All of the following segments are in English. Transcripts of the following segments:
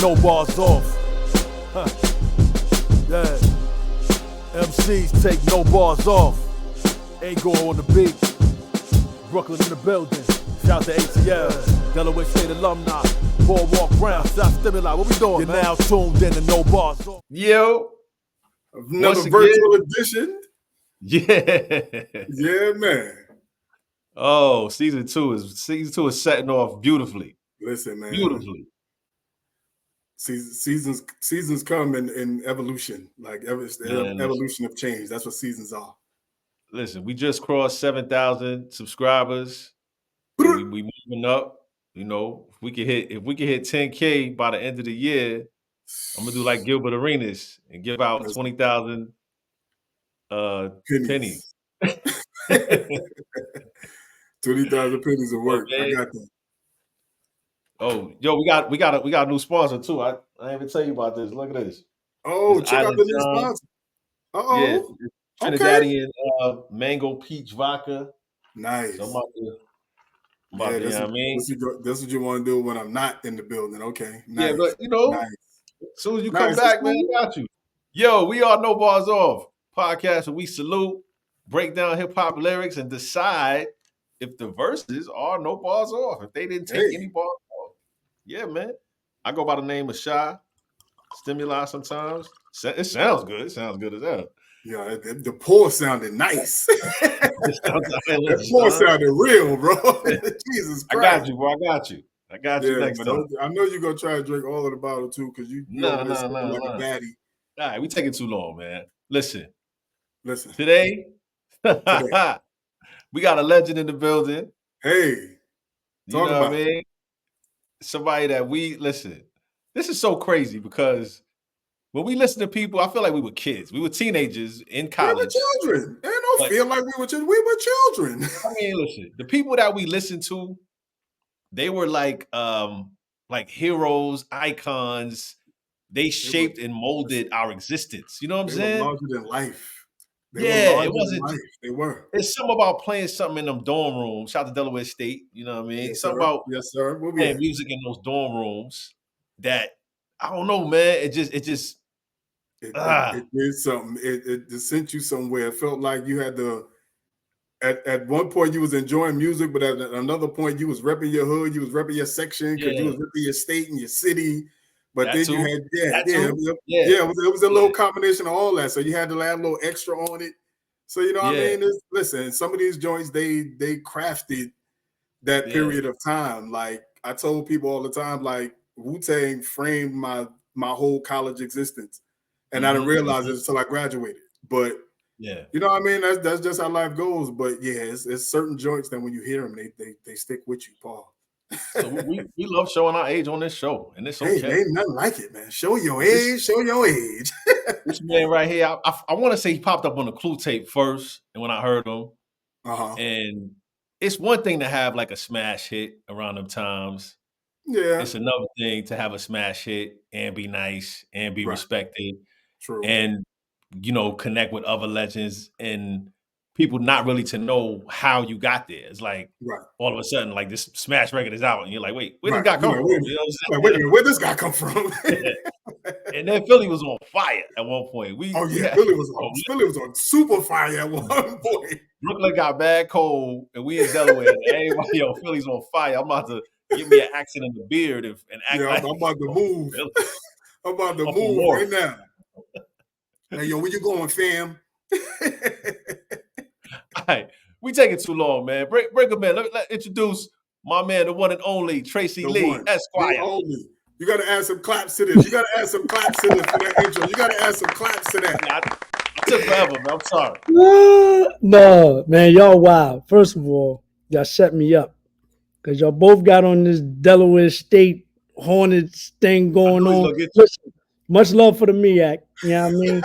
No bars off. Huh. Yeah. MCs take no bars off. Ain't going on the beat. Brooklyn in the building. Shout to ATL. Delaware State alumni. Boardwalk Round. South Stimuli. What we doing, You're man? Now tuned in to No Bars Off. Yo. Another virtual edition. Yeah. Yeah, man. Oh, season two is setting off beautifully. Listen, man. Beautifully. Seasons come in evolution, like evolution of change. That's what seasons are. Listen, we just crossed 7,000 subscribers. we moving up. You know, if we can hit 10K by the end of the year, I'm gonna do like Gilbert Arenas and give out 20,000 pennies. 20,000 pennies of work. I got that. Oh, yo, we got a new sponsor too. I didn't even tell you about this. Look at this. Oh, check out the new sponsor. Yeah, Trinidadian mango peach vodka. Nice. So this is what you want to do when I'm not in the building. Okay. Nice. Yeah, but as soon as you come back, man, I got you. Yo, we are No Bars Off podcast where we salute, break down hip hop lyrics, and decide if the verses are no bars off. If they didn't take any bars off. Yeah, man. I go by the name of Shy. Stimuli sometimes. It sounds good. It sounds good as hell. Yeah, the pour sounded nice. That pour sounded real, bro. Jesus Christ. I got you, bro. I got you next time. I know you're going to try to drink all of the bottle, too, because you like a baddie. All right, we taking too long, man. Listen. Today, we got a legend in the building. Hey. Talk about what I mean? Somebody that listen. This is so crazy because when we listen to people, I feel like we were kids. We were teenagers in college. We were children. I don't feel like we were children. We were children. I mean, listen, the people that we listened to, they were like heroes, icons. They shaped and molded our existence. You know what I'm saying? They were larger than life. It wasn't. They were. It's something about playing something in them dorm rooms. Shout out to Delaware State. You know what I mean? Yes, something about playing music in those dorm rooms that I don't know, man. It did something. It sent you somewhere. It felt like you had to. At one point, you was enjoying music, but at another point, you was repping your hood. You was repping your section because you was repping your state and your city. But then you had it was a little combination of all that. So you had to add a little extra on it. So you know what I mean? Listen, some of these joints they crafted that period of time. Like I told people all the time, like Wu-Tang framed my whole college existence, and I didn't realize it until I graduated. But you know what I mean? That's just how life goes. But it's certain joints that when you hear them, they stick with you, Paul. So we love showing our age on this show, and it's okay. Ain't nothing like it, man. Show your age. Show your age. This man right here, I want to say he popped up on the Clue tape first, and when I heard him, and it's one thing to have like a smash hit around them times. Yeah, it's another thing to have a smash hit and be nice and be respected, and connect with other legends and people not really to know how you got there. It's like all of a sudden, like this smash record is out, and you're like, wait, where did this guy come from? Wait a minute, where this guy come from? And then Philly was on fire at one point. Philly was on super fire at one point. Brooklyn got bad cold, and we in Delaware. And everybody, Philly's on fire. I'm about to give me an accent in the beard and act like I'm about to move. I'm about to move right now. Hey, where you going, fam? All right, we taking too long, man. Break a man. Let introduce my man, the one and only Tracey Lee, Esquire. You got to add some claps to this. You got to add some claps to this for that intro. You got to add some claps to that. I took forever, man. I'm sorry. No, man, y'all wild. First of all, y'all set me up because y'all both got on this Delaware State Hornets thing going on. Listen, much love for the MEAC. You know what I mean?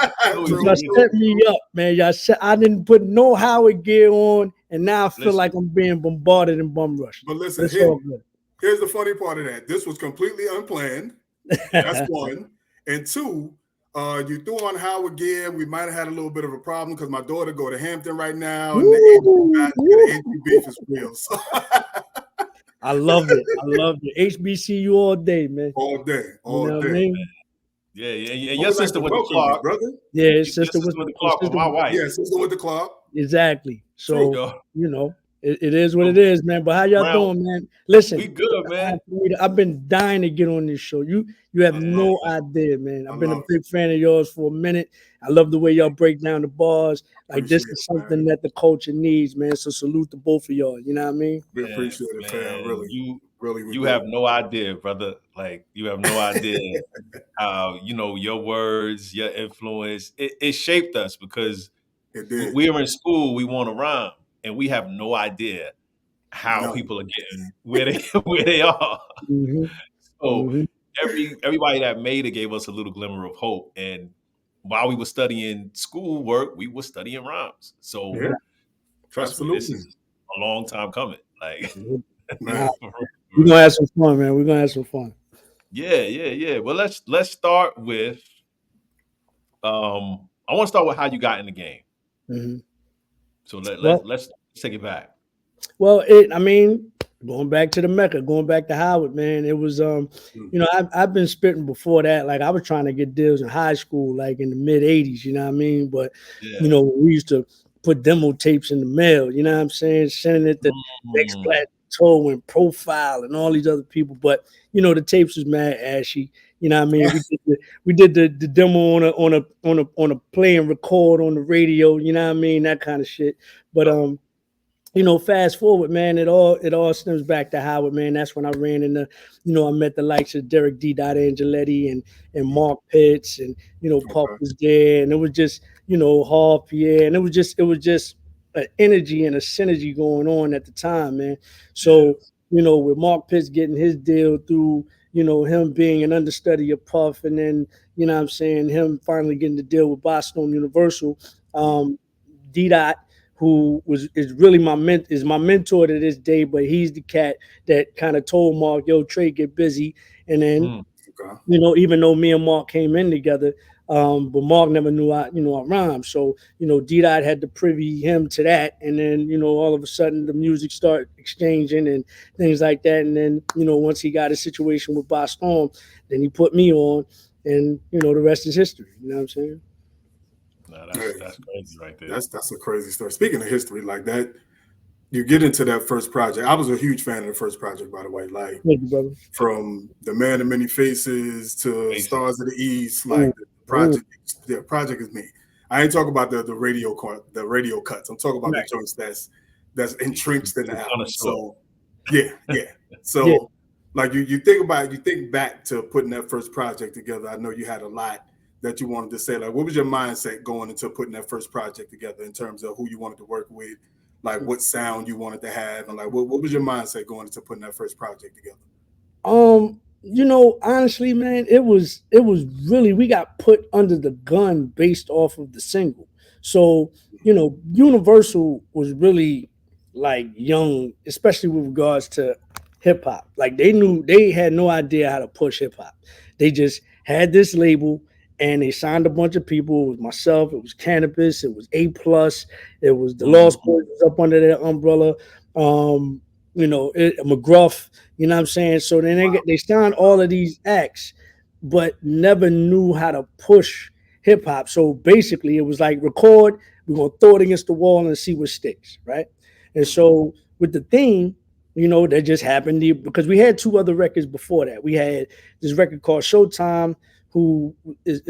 Y'all set me up, man. I didn't put no Howard gear on, and now I feel like I'm being bombarded and bum rushed. But listen, here's the funny part of that. This was completely unplanned. That's one. And two, you threw on Howard gear. We might have had a little bit of a problem because my daughter go to Hampton right now, and the beef is real. So I love it. I love it. HBCU all day, man. All day, all you know day. What I mean? Yeah. And your sister went to you, Clark, brother. Yeah, your sister went to Clark with my wife. Yeah, sister went to Clark. Exactly. So True. it is what it is, man. But how y'all doing, man? Listen, we good, man. I've been dying to get on this show. You have no idea, man. I've been a big fan of yours for a minute. I love the way y'all break down the bars. Like this is something that the culture needs, man. So salute to both of y'all. You know what I mean? We appreciate it, fam. Really, you have no idea, brother. Like you have no idea how your words, your influence, it shaped us because we are in school. We want to rhyme, and we have no idea how people are getting where they are. Mm-hmm. So everybody that made it gave us a little glimmer of hope. And while we were studying schoolwork, we were studying rhymes. So trust me, this is a long time coming. Like we're gonna have some fun, man. We're gonna have some fun. Yeah. Well, let's start with I want to start with how you got in the game. Mm-hmm. So let's take it back. Well, I mean, going back to the Mecca, going back to Howard, man, it was I've been spitting before that. Like I was trying to get deals in high school, like in the mid '80s, you know what I mean? But we used to put demo tapes in the mail, you know what I'm saying? Sending it to Next Plateau and Profile and all these other people. But the tapes was mad ashy. You know what I mean? We did the demo on a play and record on the radio, you know what I mean? That kind of shit. But fast forward, man, it all stems back to Howard, man. That's when I ran into, I met the likes of Derek D. Angeletti and Mark Pitts, and Puff was there, and it was just Hall Pierre, and it was just an energy and a synergy going on at the time, man. So with Mark Pitts getting his deal through, him being an understudy of Puff, and then what I'm saying, him finally getting the deal with Boston Universal, D. who is really my mentor to this day, but he's the cat that kind of told Mark, yo, Trey, get busy. And then, even though me and Mark came in together, but Mark never knew I rhymed. So, D-Dot had to privy him to that. And then, all of a sudden the music started exchanging and things like that. And then, once he got a situation with Boss Storm, then he put me on, and, the rest is history. You know what I'm saying? No, that's crazy right there. That's a crazy story. Speaking of history, like that, you get into that first project. I was a huge fan of the first project, by the way. Like from The Man of Many Faces to Stars of the East, like the project is me. I ain't talking about the radio cuts. I'm talking about the joints that's entrenched in the album. So yeah. So like you think back to putting that first project together. I know you had a lot that you wanted to say. Like, what was your mindset going into putting that first project together in terms of who you wanted to work with, like what sound you wanted to have, and like what was your mindset going into putting that first project together? Honestly, man, it was really, we got put under the gun based off of the single. So, Universal was really like young, especially with regards to hip hop. Like they had no idea how to push hip hop. They just had this label, and they signed a bunch of people. It was myself, it was Cannabis, it was A+, it was the Lost Boys was up under their umbrella, McGruff, you know what I'm saying? So then they signed all of these acts, but never knew how to push hip hop. So basically it was like, record, we're gonna throw it against the wall and see what sticks, right? And so with the theme, that just happened because we had two other records before that. We had this record called Showtime, who is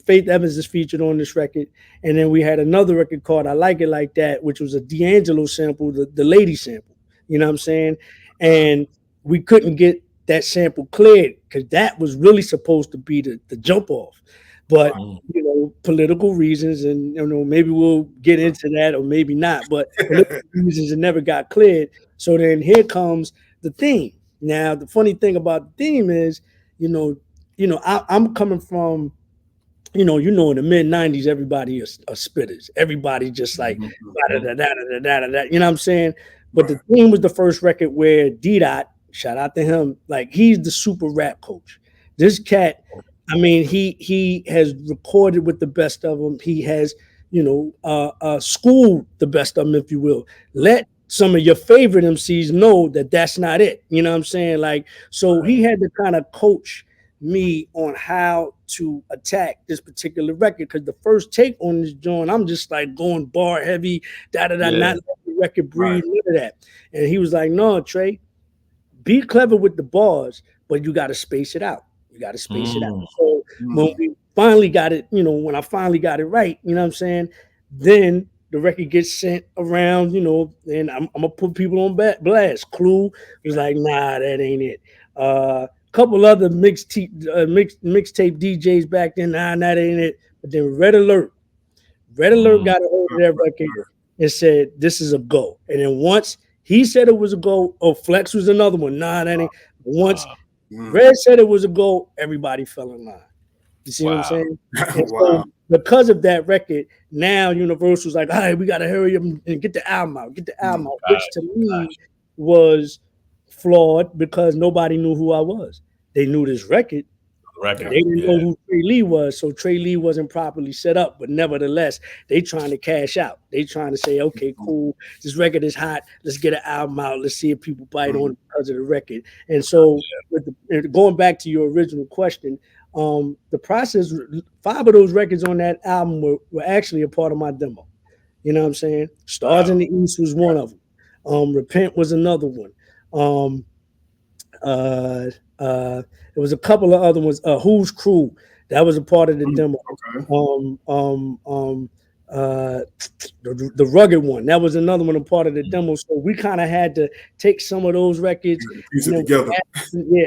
Faith Evans is featured on this record. And then we had another record called I Like It Like That, which was a D'Angelo sample, the lady sample, you know what I'm saying? And we couldn't get that sample cleared because that was really supposed to be the jump off. But, political reasons, and, maybe we'll get into that or maybe not, but political reasons, it never got cleared. So then here comes the theme. Now, the funny thing about the theme is, I'm coming from, in the mid 90s, everybody are spitters. Everybody just like, you know what I'm saying? But the theme was the first record where D-Dot, shout out to him, like he's the super rap coach. This cat, I mean, he has recorded with the best of them. He has, schooled the best of them, if you will. Let some of your favorite MCs know that that's not it. You know what I'm saying? Like, so he had to kind of coach me on how to attack this particular record, because the first take on this joint, I'm just like going bar heavy, not letting the record breathe, none of that. And he was like, no, Trey, be clever with the bars, but you got to space it out. You got to space it out. So when we finally got it, when I finally got it right, you know what I'm saying? Then the record gets sent around, and I'm gonna put people on blast. Clue was like, nah, that ain't it. Couple other mixtape DJs back then, nah, that ain't it. But then Red Alert got a hold of that record and said, this is a go. And then once he said it was a go, Flex was another one. Nah, that ain't. Once Red said it was a go, everybody fell in line. You see what I'm saying? And so because of that record, now Universal's like, all right, we got to hurry up and get the album out, which to me was flawed, because nobody knew who I was. They knew this record. They didn't know who Trey Lee was, so Trey Lee wasn't properly set up. But nevertheless, they trying to cash out. They trying to say, okay, cool, this record is hot. Let's get an album out. Let's see if people bite on it because of the record. And so, going back to your original question, the process, 5 of those records on that album were actually a part of my demo. You know what I'm saying? Stars in the East was one of them. Repent was another one. There was a couple of other ones. Who's Crew, that was a part of the demo. The Rugged one, that was another one, a part of the demo. So we kind of had to take some of those records, piece it together.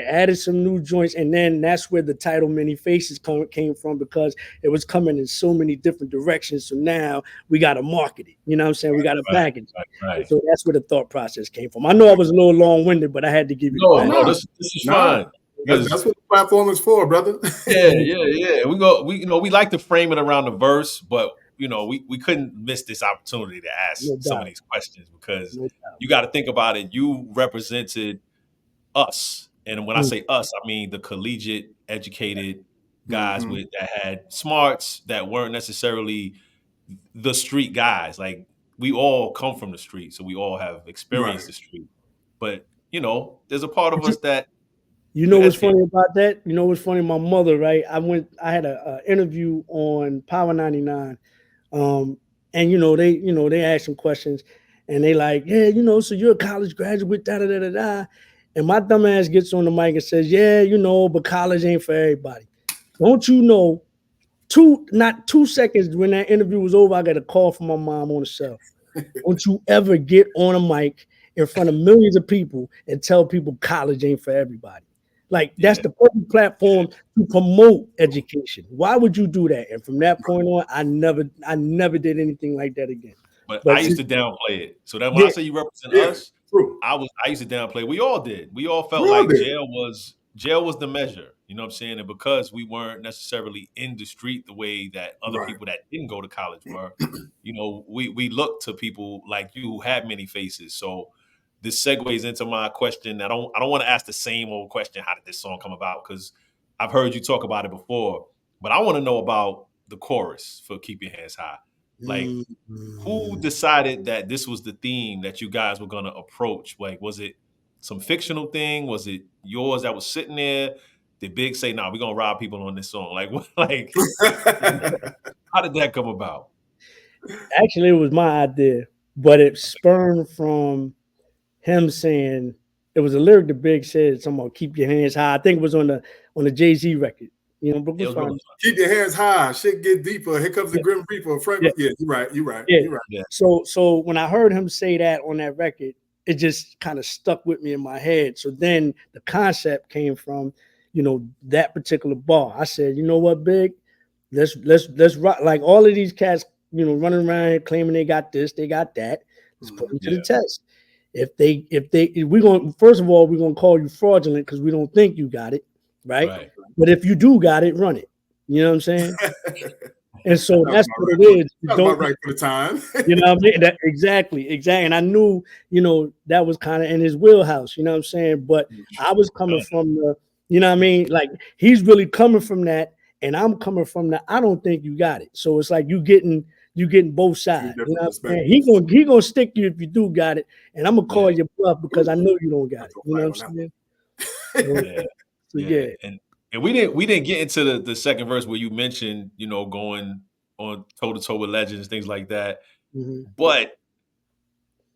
Added some new joints, and then that's where the title Many Faces came from, because it was coming in so many different directions. So now we got to market it. You know what I'm saying? We got to package it. So that's where the thought process came from. I know I was a little long-winded, but I had to give you. No, this is fine. That's what the platform is for, brother. We like to frame it around the verse, but we couldn't miss this opportunity to ask some of these questions, because you got to think about it. You represented us, and when I say us, I mean the collegiate, educated guys that had smarts that weren't necessarily the street guys. Like, we all come from the street, so we all have experienced the street. But there's a part of us that. What's funny about that? What's funny? My mother, right? I had a interview on Power 99, and they asked some questions, and they like, yeah, so you're a college graduate, da da da da da, and my dumb ass gets on the mic and says, yeah, but college ain't for everybody. Don't you know? Not 2 seconds when that interview was over, I got a call from my mom on the cell. Don't you ever get on a mic in front of millions of people and tell people college ain't for everybody. Like, that's the perfect platform to promote education. Why would you do that? And from that point on, I never did anything like that again. But I used to downplay it. So that when I say you represent us, I used to downplay it. We all did. We all felt like jail was the measure. You know what I'm saying? And because we weren't necessarily in the street the way that other people that didn't go to college were, we looked to people like you who had many faces. So this segues into my question. I don't want to ask the same old question. How did this song come about? Because I've heard you talk about it before, but I want to know about the chorus for Keep Your Hands High. Like, who decided that this was the theme that you guys were going to approach? Like, was it some fictional thing? Was it yours that was sitting there? Did Big say, "Nah, we're gonna rob people on this song"? Like, what? Like, how did that come about? Actually, it was my idea, but it spurned from him saying, it was a lyric that Big said, something about keep your hands high. I think it was on the Jay-Z record. But keep your hands high. Shit get deeper. Here comes the Grim Reaper. You're right. You're right. Yeah. So when I heard him say that on that record, it just kind of stuck with me in my head. So then the concept came from, that particular bar. I said, you know what, Big? Let's rock. Like, all of these cats, running around claiming they got this, they got that. Let's put them to the test. We're gonna call you fraudulent because we don't think you got it, right? But if you do got it, run it. You know what I'm saying? And so that's what it is. Don't right for the time. You know what I mean? Exactly. And I knew, that was kind of in his wheelhouse. You know what I'm saying? But I was coming from the, you know what I mean? Like, he's really coming from that, and I'm coming from the I don't think you got it. So it's like you getting you getting both sides. You know what I'm saying? He gonna stick you if you do got it, and I'm gonna call you bluff because I know you don't got it. You know what I'm saying? And we didn't get into the second verse where you mentioned, you know, going on toe to toe with legends, things like that. Mm-hmm. But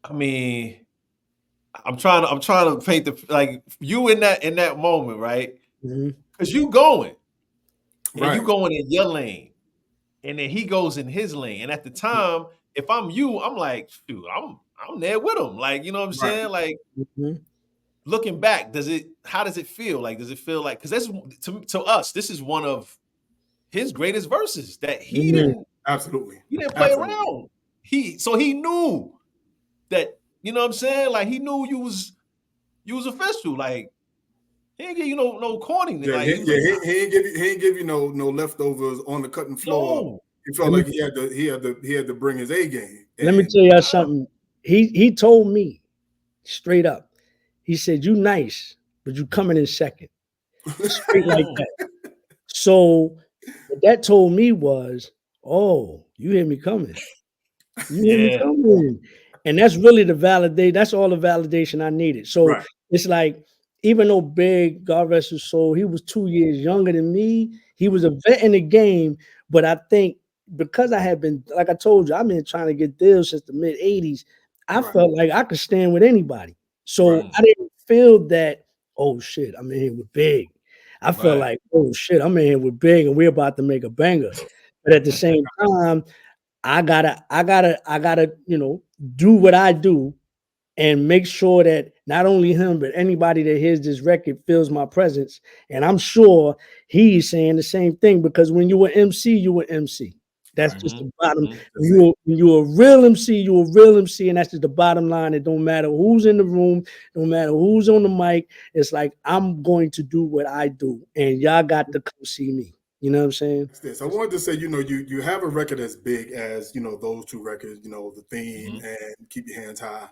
I mean, I'm trying to paint the like you in that moment, right? Because you going, and you going in your lane, and then he goes in his lane. And at the time, if I'm you, I'm like, shoot, I'm there with him. Like, you know what I'm saying? Like, looking back, how does it feel? Like, does it feel like, because that's to us, this is one of his greatest verses that he didn't play around. He knew that, you know what I'm saying? Like, he knew you was official. Like, he ain't give you no corny. Yeah, like, he ain't give you no leftovers on the cutting floor. No. He felt like he had to bring his A game. Let me tell y'all something. He told me straight up. He said, "You nice, but you coming in second." Straight like that. So what that told me was, oh, you hear me coming. You hear me coming. And that's really that's all the validation I needed. So it's like, even though Big, God rest his soul, he was 2 years younger than me. He was a vet in the game, but I think because I had been, like I told you, I've been trying to get deals since the mid 80s. I felt like I could stand with anybody. So I didn't feel that, oh shit, I'm in here with Big. I felt like, oh shit, I'm in here with Big and we're about to make a banger. But at the same time, I gotta, you know, do what I do and make sure that not only him, but anybody that hears this record feels my presence. And I'm sure he's saying the same thing, because when you were MC, you were MC. That's just the bottom. When you're a real MC, you're a real MC, and that's just the bottom line. It don't matter who's in the room, don't matter who's on the mic. It's like, I'm going to do what I do, and y'all got to come see me. You know what I'm saying? Yes, I wanted to say, you know, you have a record as big as, you know, those two records, you know, The Theme and Keep Your Hands High.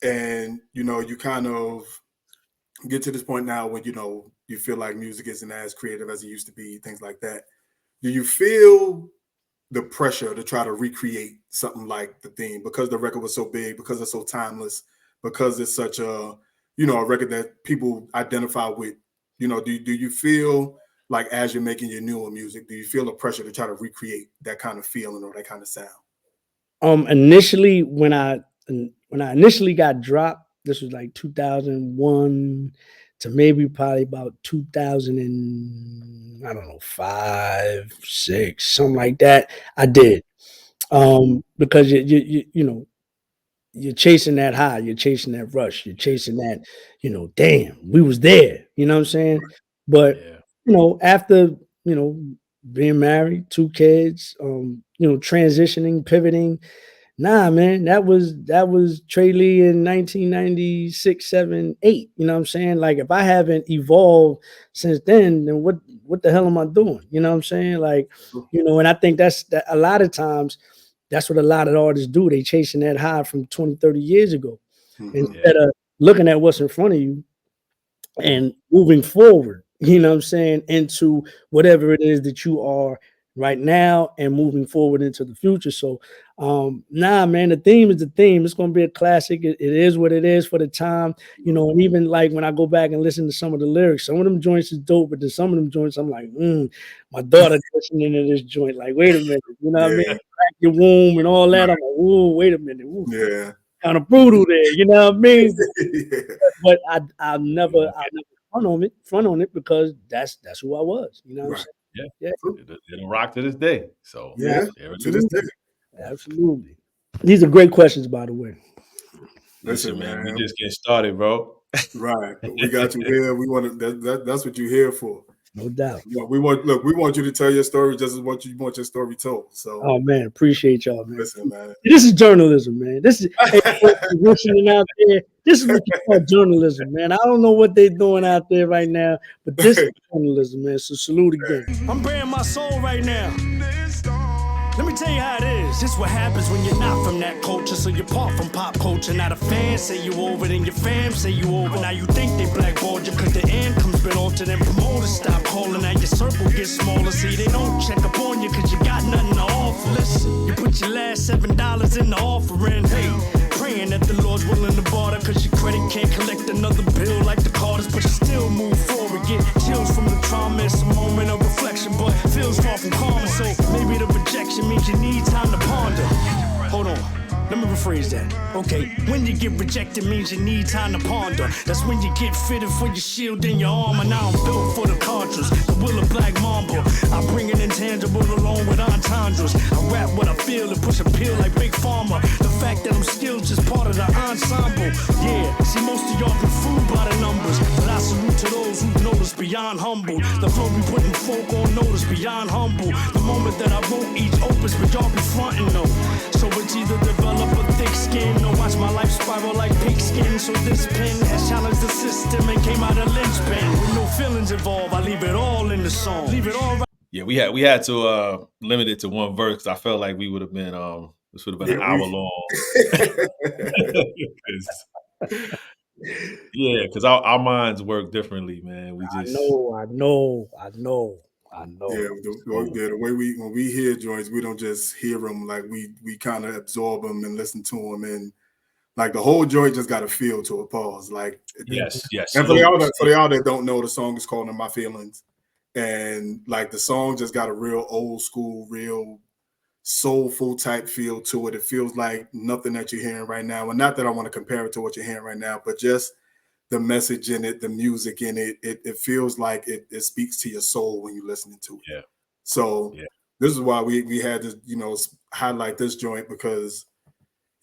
And, you know, you kind of get to this point now when, you know, you feel like music isn't as creative as it used to be, things like that. Do you feel the pressure to try to recreate something like The Theme because the record was so big, because it's so timeless, because it's such a, you know, a record that people identify with? You know, do you feel like, as you're making your newer music, do you feel the pressure to try to recreate that kind of feeling or that kind of sound? Initially, when I initially got dropped, this was like 2001 to maybe probably about 2000 and I don't know, 5, 6, something like that. I did, because you know, you're chasing that high, you're chasing that rush, you're chasing that, you know, damn, we was there. You know what I'm saying? But you know, after, you know, being married, 2 kids, you know, transitioning, pivoting. Nah, man, that was Trey Lee in 1996, 7, 8. You know what I'm saying? Like, if I haven't evolved since then what the hell am I doing? You know what I'm saying? Like, you know, and I think that a lot of times that's what a lot of artists do. They chasing that high from 20, 30 years ago instead of looking at what's in front of you and moving forward, you know what I'm saying, into whatever it is that you are right now and moving forward into the future. So nah, man, the theme is the theme. It's going to be a classic. It is what it is for the time, you know. And even like when I go back and listen to some of the lyrics, some of them joints is dope, but then some of them joints I'm like, my daughter listening to this joint, like, wait a minute, you know what I mean? Crack your womb and all that. I'm like, whoa, wait a minute. Ooh, kind of brutal there, you know what I mean? But I'll never front on it because that's who I was, you know what I'm saying? Yeah. It'll rock to this day. So to this day. Absolutely. These are great questions, by the way. Listen, man, we just getting started, bro. Right. We got you here. We want to. That's what you're here for. No doubt. We want you to tell your story just as what you want your story told. So, oh man, appreciate y'all, man. Listen, man. This is journalism, man. This is listening out there. This is what you call journalism, man. I don't know what they're doing out there right now, but this is journalism, man. So salute again. I'm bearing my soul right now. Let me tell you how it is. This what happens when you're not from that culture. So you're part from pop culture. Now the fans say you over, then your fam say you over. Now you think they blackballed you cause the income's been altered. Then promoters stop calling. Now your circle gets smaller. See, they don't check up on you cause you got nothing to offer. off. Listen, you put your last $7 in the offering. Hey, praying that the Lord's willing to barter, cause your credit can't collect another bill like the Carters, but you still move forward. Get chills from the trauma, it's a moment of reflection, but feels far from calm. So maybe the rejection means you need time to ponder. Hold on. Let me rephrase that. Okay, when you get rejected means you need time to ponder. That's when you get fitted for your shield in your armor. Now I'm built for the Contras, the will of Black Mamba. I bring an intangible along with entendres. I rap what I feel and push a pill like Big Pharma. The fact that I'm skilled just part of the ensemble. Yeah, see most of y'all been fooled by the numbers, but I salute to those who notice beyond humble. The flow be putting folk on notice beyond humble. The moment that I wrote each opus, but y'all be frontin' though. So it's either develop a thick skin or watch my life spiral like pigskin. So this pen has challenged the system and came out a linchpin. With no feelings involved, I leave it all in the song. Leave it all right. Yeah, we had to limit it to one verse because I felt like we would have been this would have been an hour long. Yeah, because our minds work differently, man. We just I know. Yeah, the way when we hear joints, we don't just hear them, like we kind of absorb them and listen to them, and like the whole joint just got a feel to it. Pause. Like yes. And for y'all that don't know, the song is called "In My Feelings," and like the song just got a real old school, real soulful type feel to it. It feels like nothing that you're hearing right now, and not that I want to compare it to what you're hearing right now, but just the message in it, the music in it, it feels like it speaks to your soul when you're listening to it. Yeah. So this is why we had to, highlight this joint, because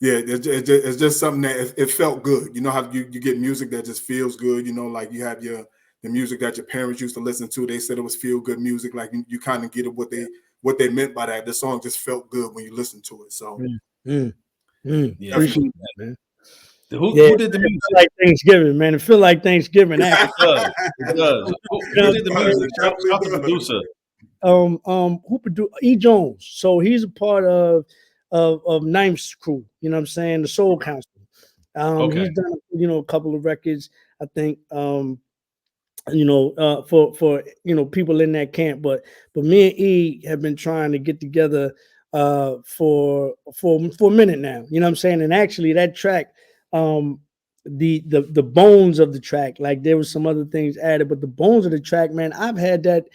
it's just something that it felt good. You know how you get music that just feels good, like you have the music that your parents used to listen to. They said it was feel good music. Like you kind of get it, what they meant by that. The song just felt good when you listen to it. So appreciate that, man. Who did the music? Like Thanksgiving, man. It feel like Thanksgiving. It does. Who did the music? Shout the producer. Who produced E. Jones? So he's a part of Ninth's crew. You know what I'm saying? The Soul Council. He's done a couple of records. I think for people in that camp. But me and E have been trying to get together for a minute now. You know what I'm saying? And actually, that track. The bones of the track, like there was some other things added, but the bones of the track, man, I've had that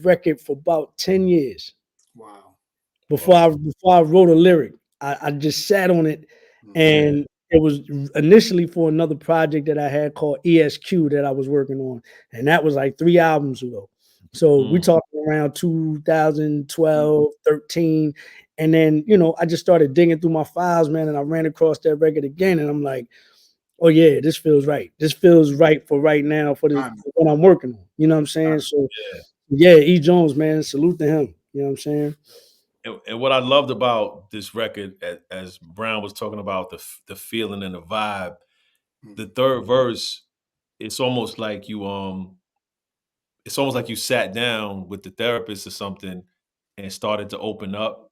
record for about 10 years. Wow. Before I wrote a lyric, I just sat on it, and it was initially for another project that I had called ESQ that I was working on, and that was like 3 albums ago. So we talking around 2012, 13. And then, I just started digging through my files, man, and I ran across that record again, and I'm like, oh yeah, this feels right. This feels right for right now for what I'm working on. You know what I'm saying? So yeah, E. Jones, man, salute to him. You know what I'm saying? And what I loved about this record, as Brown was talking about the feeling and the vibe, the third verse, it's almost like you sat down with the therapist or something and started to open up.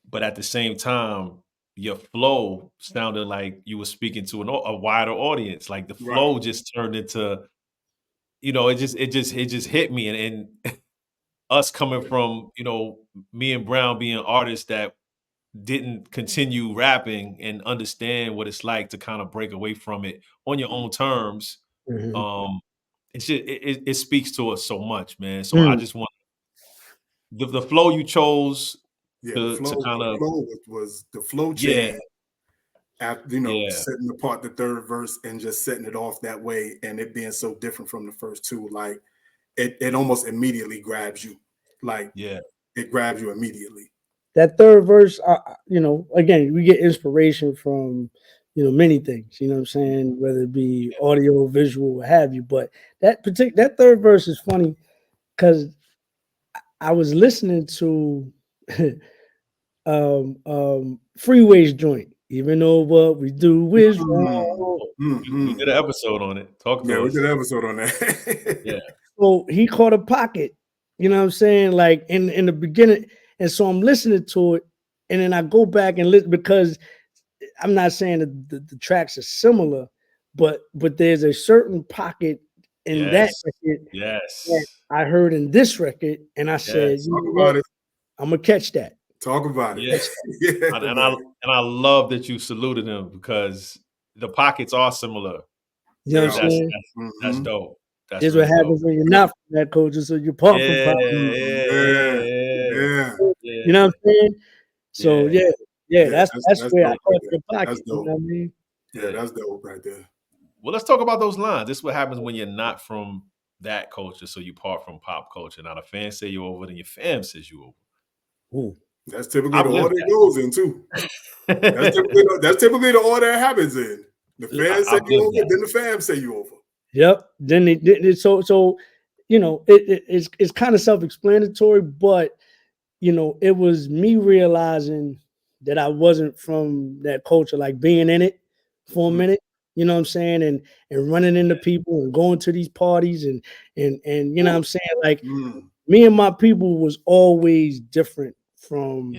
But at the same time, your flow sounded like you were speaking to a wider audience. Like the flow just turned into, it just hit me. And us coming from, me and Brown being artists that didn't continue rapping and understand what it's like to kind of break away from it on your own terms. It speaks to us so much, man. So I just want the flow you chose. The flow change after setting apart the third verse and just setting it off that way, and it being so different from the first two, like it almost immediately grabs you. Like it grabs you immediately. That third verse, again, we get inspiration from many things, you know what I'm saying, whether it be audio, visual, what have you. But that third verse is funny because I was listening to Freeway's joint, even though what we do is wrong. We did an episode on it. We did an episode on that. So he caught a pocket, you know what I'm saying, like in the beginning. And so I'm listening to it, and then I go back and listen, because I'm not saying that the tracks are similar, but there's a certain pocket in that record that I heard in this record, and I said, talk about it. I'm gonna catch that. Talk about it. Yeah. and I love that you saluted him because the pockets are similar. You know what I'm saying? That's dope. That's Here's really what happens dope. when you're not from that culture, so you're part from pop. Yeah. You know what I'm saying? So that's where I caught the pocket. That's dope. You know what I mean? Yeah, that's dope right there. Well, let's talk about those lines. This is what happens when you're not from that culture, so you part from pop culture. Now the fans say you're over, then your fam says you over. Ooh. That's typically the order it goes in too. That's typically the order it happens in. The fans say you over, then the fam say you over. Yep. Then so you know it's kind of self-explanatory, but you know it was me realizing that I wasn't from that culture, like being in it for a minute. You know what I'm saying, and running into people and going to these parties and you know what I'm saying, like me and my people was always different from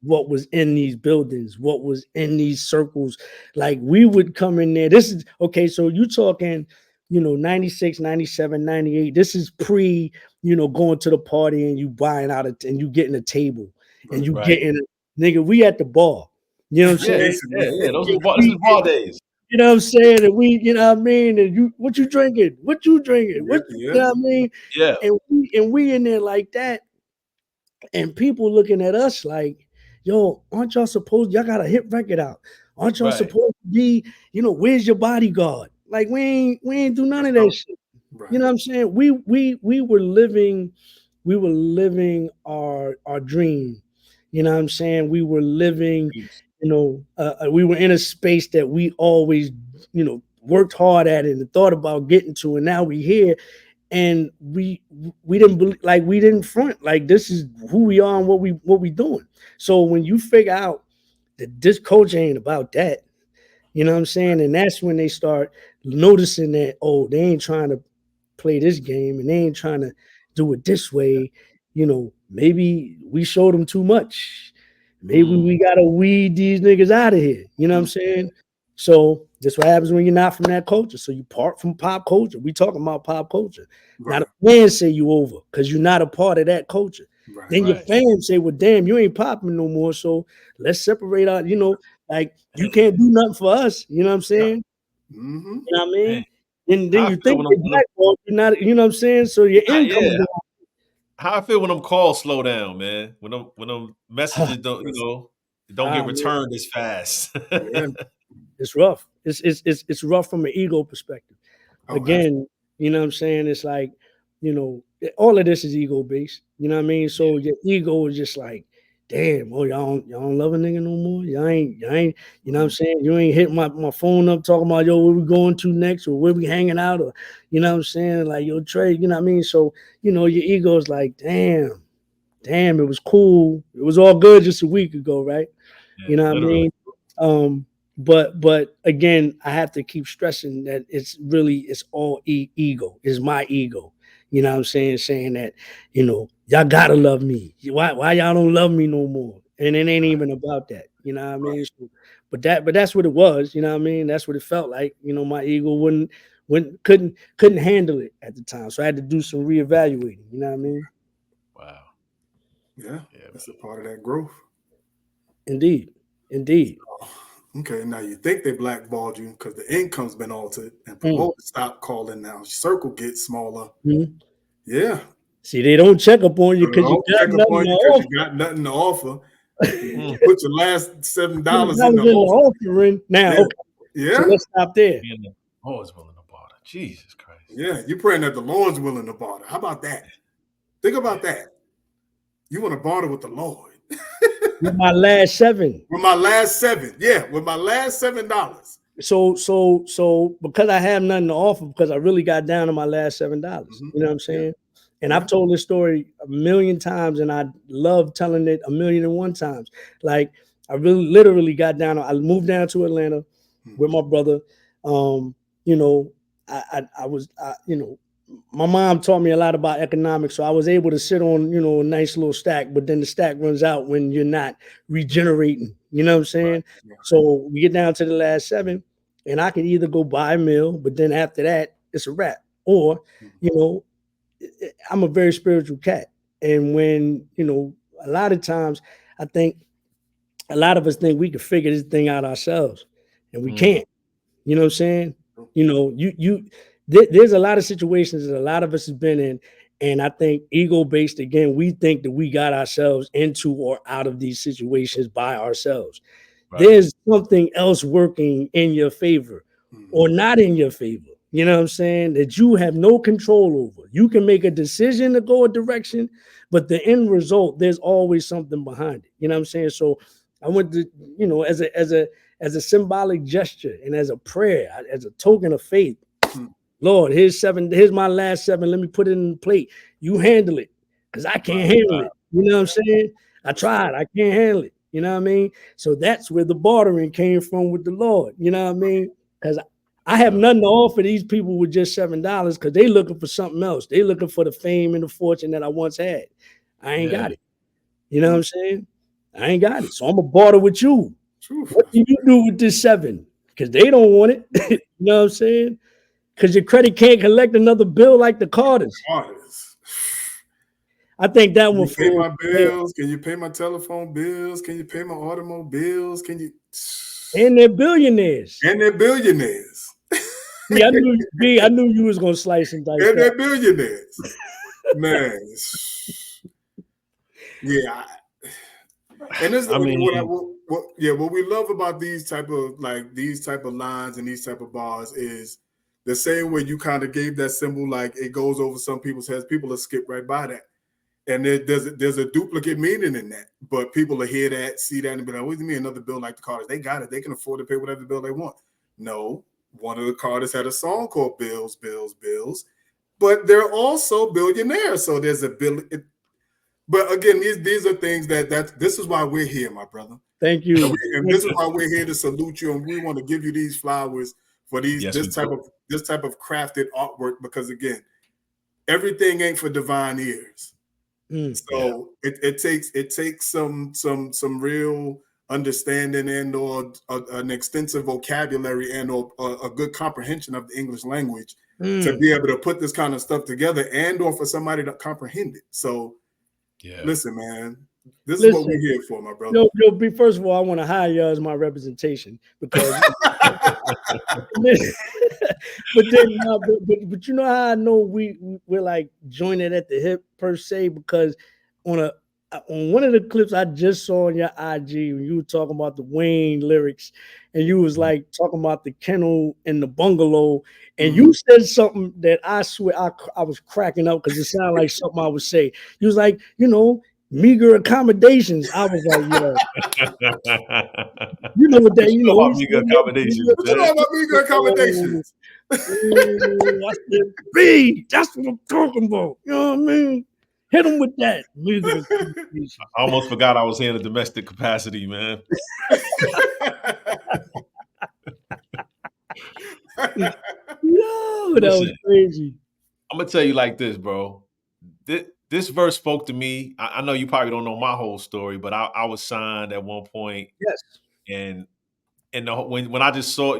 what was in these buildings, what was in these circles. Like we would come in there. This is okay. So you talking, you know, 96, 97, 98. This is pre, you know, going to the party and you buying out and you getting a table and you getting nigga. We at the bar. You know what I'm saying? Yeah. This is bar days. You know what I'm saying? And we, you know what I mean? And you, what you drinking? What you drinking? You know what I mean? Yeah. And we in there like that. And people looking at us like, yo, aren't y'all supposed, y'all got a hit record out? Aren't y'all supposed to be, you know, where's your bodyguard? Like we ain't do none of that shit. You know what I'm saying? We were living our dream. You know what I'm saying? We were living, you know, we were in a space that we always, you know, worked hard at it and thought about getting to, and now we here. And we didn't believe, like we didn't front, like this is who we are and what we doing. So when you figure out that this culture ain't about that, you know what I'm saying, and that's when they start noticing that, oh, they ain't trying to play this game and they ain't trying to do it this way. You know, maybe we showed them too much. Maybe we gotta weed these niggas out of here. You know what I'm saying? So that's what happens when you're not from that culture. So you part from pop culture. We talking about pop culture. Now the fans say you over because you're not a part of that culture. Then your fans say, well, damn, you ain't popping no more. So let's separate out, you know, like you can't do nothing for us. You know what I'm saying? You know what I mean? And then you think you're blackballed, you're not, you know what I'm saying? So your income is how I feel when them calls slow down, man. When them messages don't, you know, don't get returned as fast. It's rough. It's rough from an ego perspective. Again, you know what I'm saying? It's like, you know, all of this is ego based. You know what I mean? So your ego is just like, damn, oh, y'all don't love a nigga no more. Y'all ain't, you know what I'm saying? You ain't hitting my phone up talking about, yo, where we going to next or where we hanging out, or you know what I'm saying? Like, yo, Trey, you know what I mean? So, you know, your ego is like, damn, it was cool. It was all good just a week ago, right? You know what I mean? But again, I have to keep stressing that it's all ego. It's my ego. You know what I'm saying? Saying that, you know, y'all gotta love me. Why y'all don't love me no more? And it ain't even about that. You know what I mean? So, but that's what it was. You know what I mean? That's what it felt like. You know, my ego couldn't handle it at the time. So I had to do some reevaluating. You know what I mean? Wow. Yeah, that's a part of that growth. Indeed. Okay, now you think they blackballed you because the income's been altered and promoters stop calling now. Circle gets smaller. Yeah. See, they don't check up on you because you got nothing to offer. You put your last $7 in the offering. Now, okay. Yeah. So let's stop there. Lord's willing to barter. Jesus Christ. Yeah, you're praying that the Lord's willing to barter. How about that? Think about that. You want to barter with the Lord. With my last $7. With my last $7. Yeah, with my last $7. So because I have nothing to offer, because I really got down to my last $7. You know what I'm saying? Yeah. And I've told this story a million times, and I love telling it 1,000,001 times. Like I really literally got down. I moved down to Atlanta with my brother. You know, I was you know, my mom taught me a lot about economics, so I was able to sit on, you know, a nice little stack, but then the stack runs out when you're not regenerating, you know what I'm saying? Right. So we get down to the last $7, and I could either go buy a meal, but then after that, it's a wrap. Or, you know, I'm a very spiritual cat. And when, you know, a lot of times I think a lot of us think we can figure this thing out ourselves, and we can't. You know what I'm saying? You know, there's a lot of situations that a lot of us have been in, and I think ego-based, again, we think that we got ourselves into or out of these situations by ourselves. Right. There's something else working in your favor or not in your favor. You know what I'm saying? That you have no control over. You can make a decision to go a direction, but the end result, there's always something behind it. You know what I'm saying? So I went to, you know, as a symbolic gesture and as a prayer, as a token of faith. Lord, here's my last 7. Let me put it in the plate. You handle it, because I can't handle it. You know what I'm saying? I tried. I can't handle it. You know what I mean? So that's where the bartering came from with the Lord. You know what I mean? Because I have nothing to offer these people with just $7, because they looking for something else. They looking for the fame and the fortune that I once had. I ain't got it. You know what I'm saying? I ain't got it. So I'm going to barter with you. What do you do with this 7? Because they don't want it. You know what I'm saying? Because your credit can't collect another bill like the Carters. I think that one. Can you pay my bills? Can you pay my telephone bills? Can you pay my automobiles? Can you? And they're billionaires. And they're billionaires. See, I knew you was gonna slice and dice. And they're billionaires. Man. Yeah. And this is what we love about these type of lines and these type of bars is the same way you kind of gave that symbol, like it goes over some people's heads. People will skip right by that. And there's a duplicate meaning in that. But people will hear that, see that, and be like, what do you mean another bill like the Carters? They got it. They can afford to pay whatever bill they want. No, one of the Carters had a song called Bills, Bills, Bills. But they're also billionaires. So there's a bill. But again, these are things this is why we're here, my brother. Thank you. And this is why we're here to salute you, and we want to give you these flowers for this type of crafted artwork, because again, everything ain't for divine ears. So it takes some real understanding and or an extensive vocabulary and or a good comprehension of the English language to be able to put this kind of stuff together and or for somebody to comprehend it. So listen, man, this is what we're here for, my brother. First of all, I want to hire you as my representation, because but you know how I know we're like joining at the hip per se, because on one of the clips I just saw on your IG, when you were talking about the Wayne lyrics, and you was like talking about the kennel and the bungalow, and you said something that I swear I was cracking up, because it sounded like something I would say. You was like, you know, meager accommodations. I was like, you know what that, you know, meager accommodations. What you know about meager accommodations? I said, B, that's what I'm talking about. You know what I mean? Hit him with that. I almost forgot I was here in a domestic capacity, man. Yo, that was crazy. I'm gonna tell you like this, bro. This verse spoke to me. I know you probably don't know my whole story, but I was signed at one point. Yes. And when I just saw,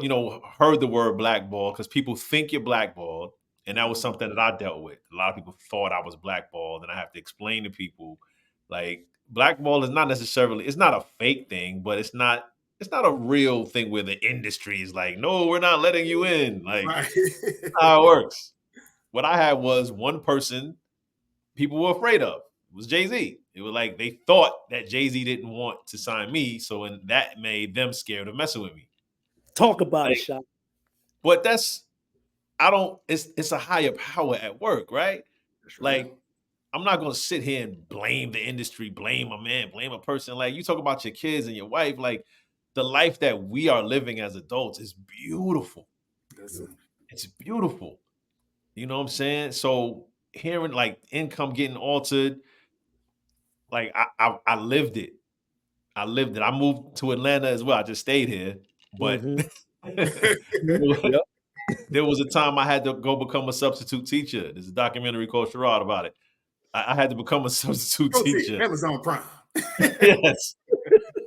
heard the word blackball, because people think you're blackballed. And that was something that I dealt with. A lot of people thought I was blackballed, and I have to explain to people, like, blackball is not necessarily, it's not a fake thing, but it's not a real thing where the industry is like, no, we're not letting you in. Like, that's how it works. What I had was one person people were afraid of. It was Jay-Z. It was like they thought that Jay-Z didn't want to sign me, so that made them scared of messing with me. Talk about it, Shop. But it's a higher power at work, right? Like, I'm not going to sit here and blame the industry, blame a man, blame a person. Like, you talk about your kids and your wife, like, the life that we are living as adults is beautiful. It's beautiful. You know what I'm saying? So hearing, like, income getting altered, like, I lived it. I moved to Atlanta as well. I just stayed here. But there was a time I had to go become a substitute teacher. There's a documentary called Sherrod about it. I had to become a substitute teacher. Amazon Prime. Yes.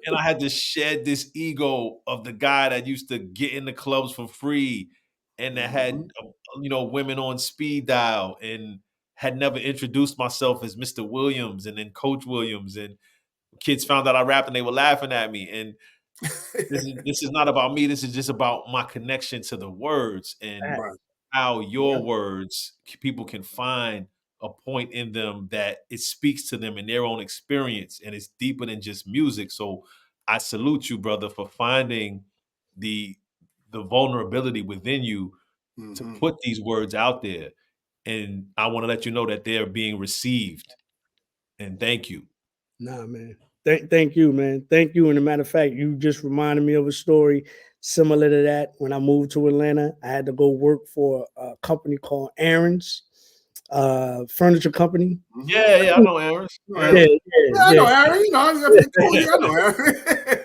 And I had to shed this ego of the guy that used to get in the clubs for free and that had, women on speed dial, and had never introduced myself as Mr. Williams and then Coach Williams. And Kids found out I rapped and they were laughing at me. And this is not about me. This is just about my connection to the words and how your words, people can find a point in them that it speaks to them in their own experience, and it's deeper than just music. So I salute you, brother, for finding the vulnerability within you to put these words out there. And I want to let you know that they're being received. And thank you. Nah, man. Thank you, man. Thank you. And a matter of fact, you just reminded me of a story similar to that. When I moved to Atlanta, I had to go work for a company called Aaron's, furniture company. Yeah, I know Aaron's. Yeah, I know Aaron. You know, I know Aaron.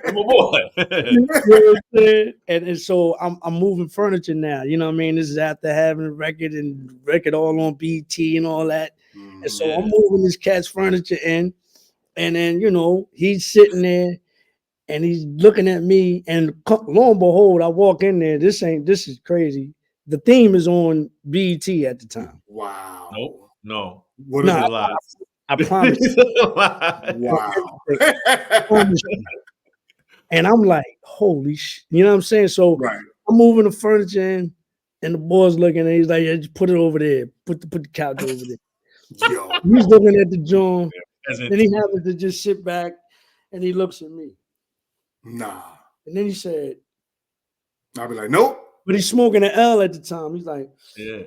I'm a boy. You know what I'm saying? And so I'm moving furniture now. You know what I mean? This is after having a record all on BT and all that. And so I'm moving this cat's furniture in. And then, you know, he's sitting there and he's looking at me. And lo and behold, I walk in there. This is crazy. The theme is on BET at the time. Wow. Nope. No. What is it? I promise. Wow. And I'm like, holy shit. You know what I'm saying? So I'm moving the furniture in, and the boy's looking and he's like, yeah, just put it over there. Put the couch over there. Yo. He's looking at the joint. Then he happens to just sit back and he looks at me. Nah. And then he said, I'll be like, nope. But he's smoking an L at the time. He's like, yeah.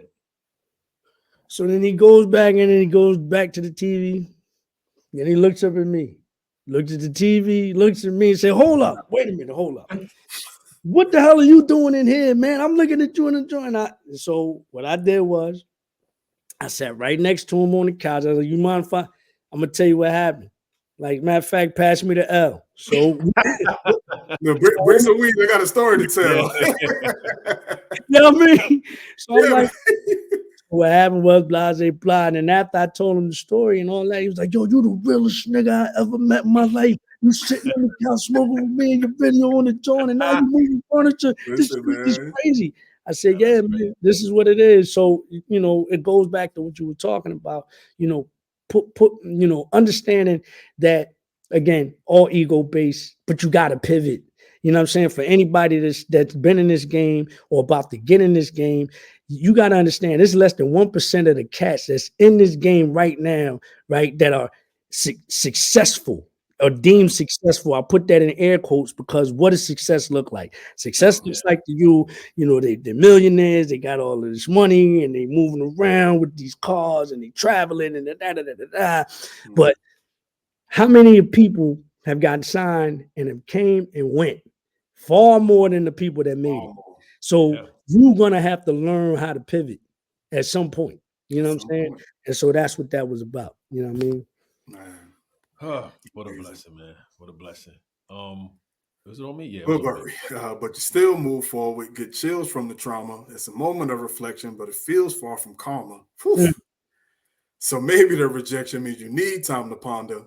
So then he goes back and then he goes back to the TV. And he looks up at me, looks at the TV, looks at me and say, hold up, wait a minute, hold up. What the hell are you doing in here, man? I'm looking at you in the joint. So what I did was I sat right next to him on the couch. I was like, you mind if I'm going to tell you what happened. Like, matter of fact, pass me the L. So bring some weed. I got a story to tell. You know what I mean? So I'm like, what happened was blase blah. And then after I told him the story and all that, he was like, yo, you the realest nigga I ever met in my life. You sitting on the couch smoking with me and your video on the joint, and now you moving furniture. This is crazy. I said, yeah, man, this is what it is. So, you know, it goes back to what you were talking about, you know, you know, understanding that, again, all ego based, but you got to pivot. You know what I'm saying? For anybody that's been in this game or about to get in this game, you got to understand it's less than 1% of the cats that's in this game right now, right, that are successful or deemed successful. I'll put that in air quotes because what does success look like? Success looks like to you, you know, they're millionaires, they got all of this money and they moving around with these cars and they traveling and But how many people have gotten signed and have came and went? Far more than the people that made it. So you're going to have to learn how to pivot at some point. You know what I'm saying? And so that's what that was about. You know what I mean? Man. Oh, what a blessing, man. What a blessing. Was it on me? Yeah. Don't worry. But you still move forward, get chills from the trauma. It's a moment of reflection, but it feels far from karma. So maybe the rejection means you need time to ponder,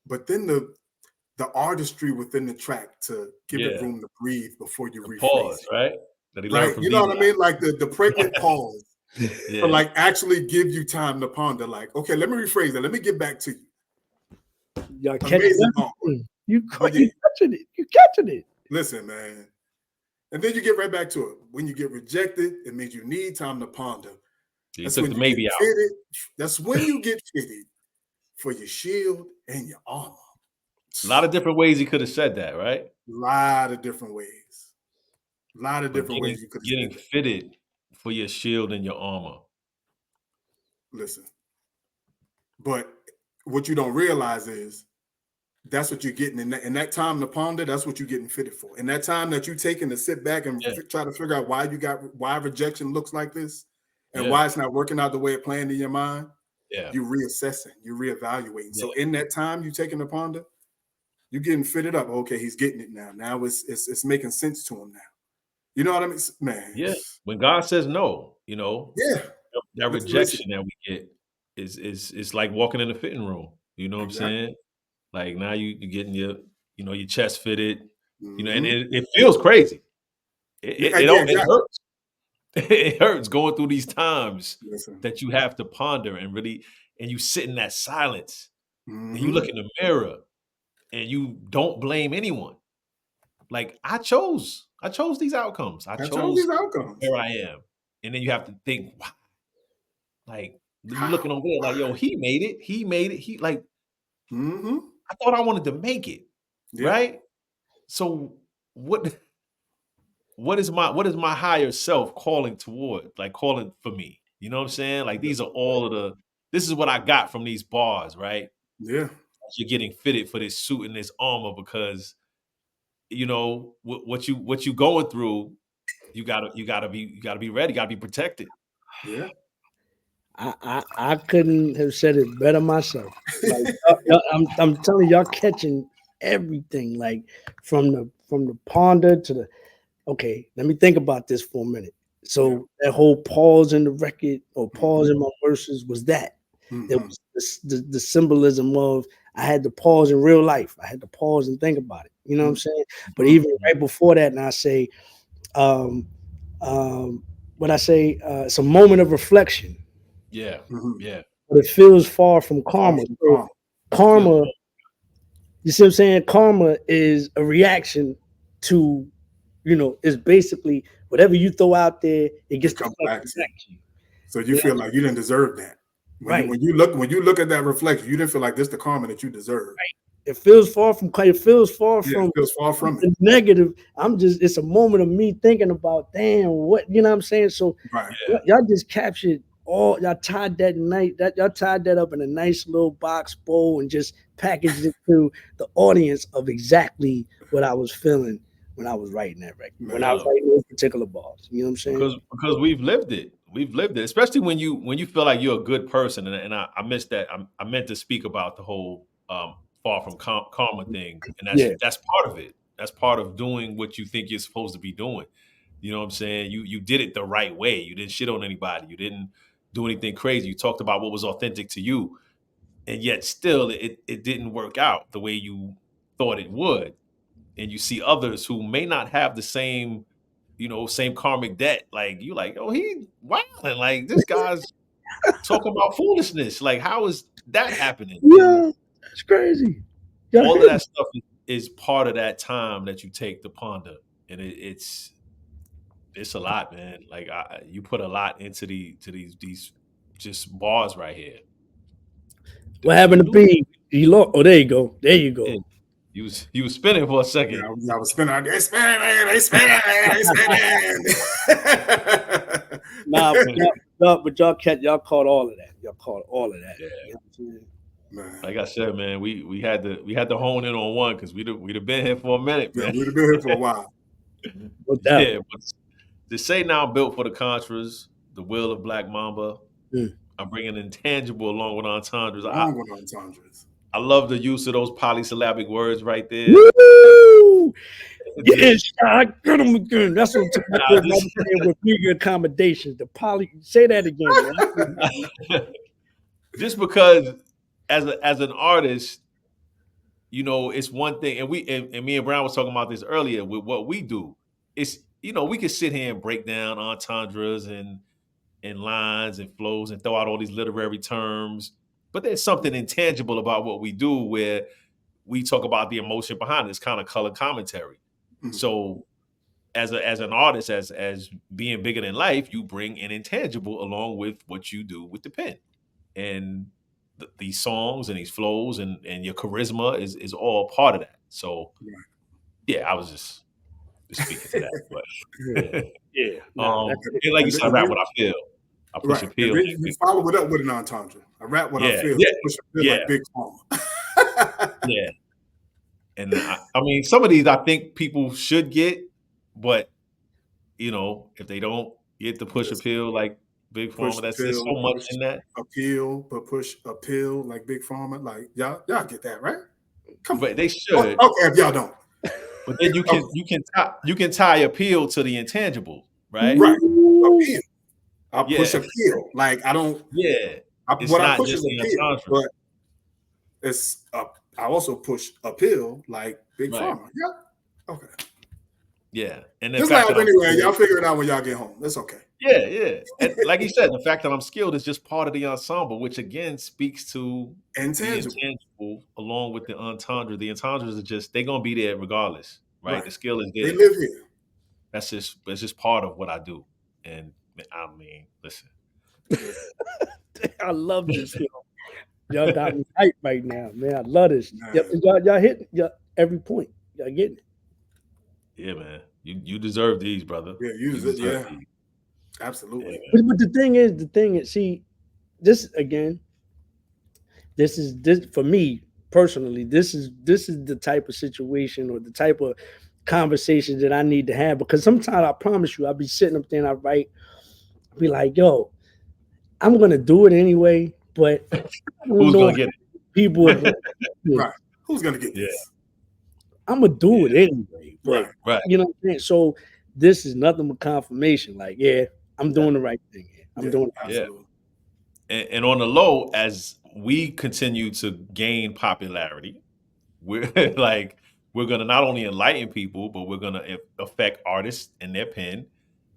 but then the artistry within the track to give it room to breathe before you rephrase. Pause, right? Right. You know what I mean? Like the pregnant pause. To like actually give you time to ponder. Like, okay, let me rephrase that. Let me get back to you. Y'all catching you catching it. You catching it. Listen, man. And then you get right back to it. When you get rejected, it means you need time to ponder. That's when you maybe out. That's when you get fitted for your shield and your armor. A lot of different ways he could have said that, right? A lot of different ways. A lot of different ways you could have getting fitted for your shield and your armor. Listen. But what you don't realize is that's what you're getting in that time to ponder. That's what you're getting fitted for. In that time that you're taking to sit back and try to figure out why rejection looks like this and why it's not working out the way it planned in your mind. Yeah, you're reassessing, you're reevaluating. So in that time you taking to ponder, you're getting fitted up. Okay, he's getting it now. Now it's making sense to him now. You know what I mean, man? Yeah. When God says no, you know, that rejection that we get is like walking in the fitting room. You know what I'm saying? Like now you're getting your chest fitted, you know, and it feels crazy. It hurts. It hurts going through these times that you have to ponder and really, and you sit in that silence and you look in the mirror and you don't blame anyone. Like I chose these outcomes. I chose these outcomes. Where I am. And then you have to think, wow. Like you looking over there, like, yo, he made it. He made it. He like, I thought I wanted to make it. Yeah. Right. So what is my higher self calling toward, like calling for me? You know what I'm saying? Like these are all this is what I got from these bars, right? Yeah. You're getting fitted for this suit and this armor because you know what you going through, you gotta be ready, you gotta be protected. Yeah. I couldn't have said it better myself. Like, I'm telling y'all catching everything, like from the ponder to the. Okay, let me think about this for a minute. So that whole pause in the record or pause in my verses was that. It was the symbolism of I had to pause in real life. I had to pause and think about it. You know what I'm saying? But even right before that, and I say, what I say, it's a moment of reflection. Yeah, yeah. But it feels far from karma. So karma, you see what I'm saying? Karma is a reaction to, it's basically whatever you throw out there, it gets to come back to you. So you feel like you didn't deserve that. When you look at that reflection, you didn't feel like this the karma that you deserve. Right. It feels far from it. Negative. It's a moment of me thinking about, damn, what, you know what I'm saying? So y'all just captured y'all tied that up in a nice little box bowl and just packaged it to the audience of exactly what I was feeling when I was writing that record, when I was writing those particular bars. You know what I'm saying? Because we've lived it. We've lived it, especially when you feel like you're a good person. And I missed that. I meant to speak about the whole far from karma thing. And that's part of it. That's part of doing what you think you're supposed to be doing. You know what I'm saying? You did it the right way. You didn't shit on anybody. You didn't do anything crazy. You talked about what was authentic to you. And yet still it didn't work out the way you thought it would. And you see others who may not have the same, same karmic debt. Like you like, oh, he wilding. Like this guy's talking about foolishness. Like, how is that happening? Yeah, that's crazy. All of that stuff is part of that time that you take to ponder. And it's a lot, man. Like you put a lot into these just bars right here. What happened to Biggie? He lost. Oh, there you go. There you go. Yeah. You was spinning for a second. Yeah, I was spinning. They spinning. Nah, but y'all caught all of that. Y'all caught all of that. Yeah. Man. Like I said, man, we had to hone in on one because we'd have been here for a minute, man. Yeah, we'd have been here for a while. Yeah, but to say now built for the Contras, the will of Black Mamba. I'm bringing intangible along with entendres. I love the use of those polysyllabic words right there. Woo! Yes, I got them again. That's what I'm saying with bigger accommodations. Say that again, man. Just because as an artist, it's one thing, and me and Brown was talking about this earlier with what we do. It's we can sit here and break down entendres and lines and flows and throw out all these literary terms, but there's something intangible about what we do where we talk about the emotion behind it. It's kind of color commentary. Mm-hmm. So as an artist, as being bigger than life, you bring an intangible along with what you do with the pen. And these songs and these flows and your charisma is all part of that. So yeah, I was just speaking to that. But and like you said, I rap what I feel. I push appeal. And then you follow it up with an entendre. I rap what I feel. Yeah. Push appeal like Big Pharma. Yeah. And I mean, some of these I think people should get, but if they don't get the push appeal like Big Pharma, that's just so much in that. Appeal, but push appeal like Big Pharma. Like y'all get that, right? Come on. They should. Okay, if y'all don't. But then you can tie appeal to the intangible, right? Right. Appeal. I push appeal. Like I don't. Yeah. What I push is appeal, but it's I also push appeal like Big Pharma. Yeah. Okay. Yeah, and just laugh anyway. Y'all figure it out when y'all get home. That's okay. Yeah. And like you said, the fact that I'm skilled is just part of the ensemble, which again speaks to intangible. The intangible along with the entendre. The entendres are just they're gonna be there regardless, right? The skill is there. They live here. That's just part of what I do. And I mean, listen. I love this film. Y'all got me hyped right now, man. I love this. Y'all hitting every point. Y'all getting it. Yeah, man. You deserve these, brother. Yeah, you deserve these. Absolutely. Yeah, but the thing is, see, this again, this for me personally, this is the type of situation or the type of conversation that I need to have, because sometimes I promise you, I'll be sitting up there and I'll be like, yo, I'm gonna do it anyway, but who's gonna get it? People are gonna right. Who's gonna get this? I'm gonna do it anyway. But, right. You know what I'm saying? So this is nothing but confirmation. Like, yeah, I'm doing the right thing. I'm doing it. Yeah. And on the low, as we continue to gain popularity, we're gonna not only enlighten people, but we're gonna affect artists and their pen,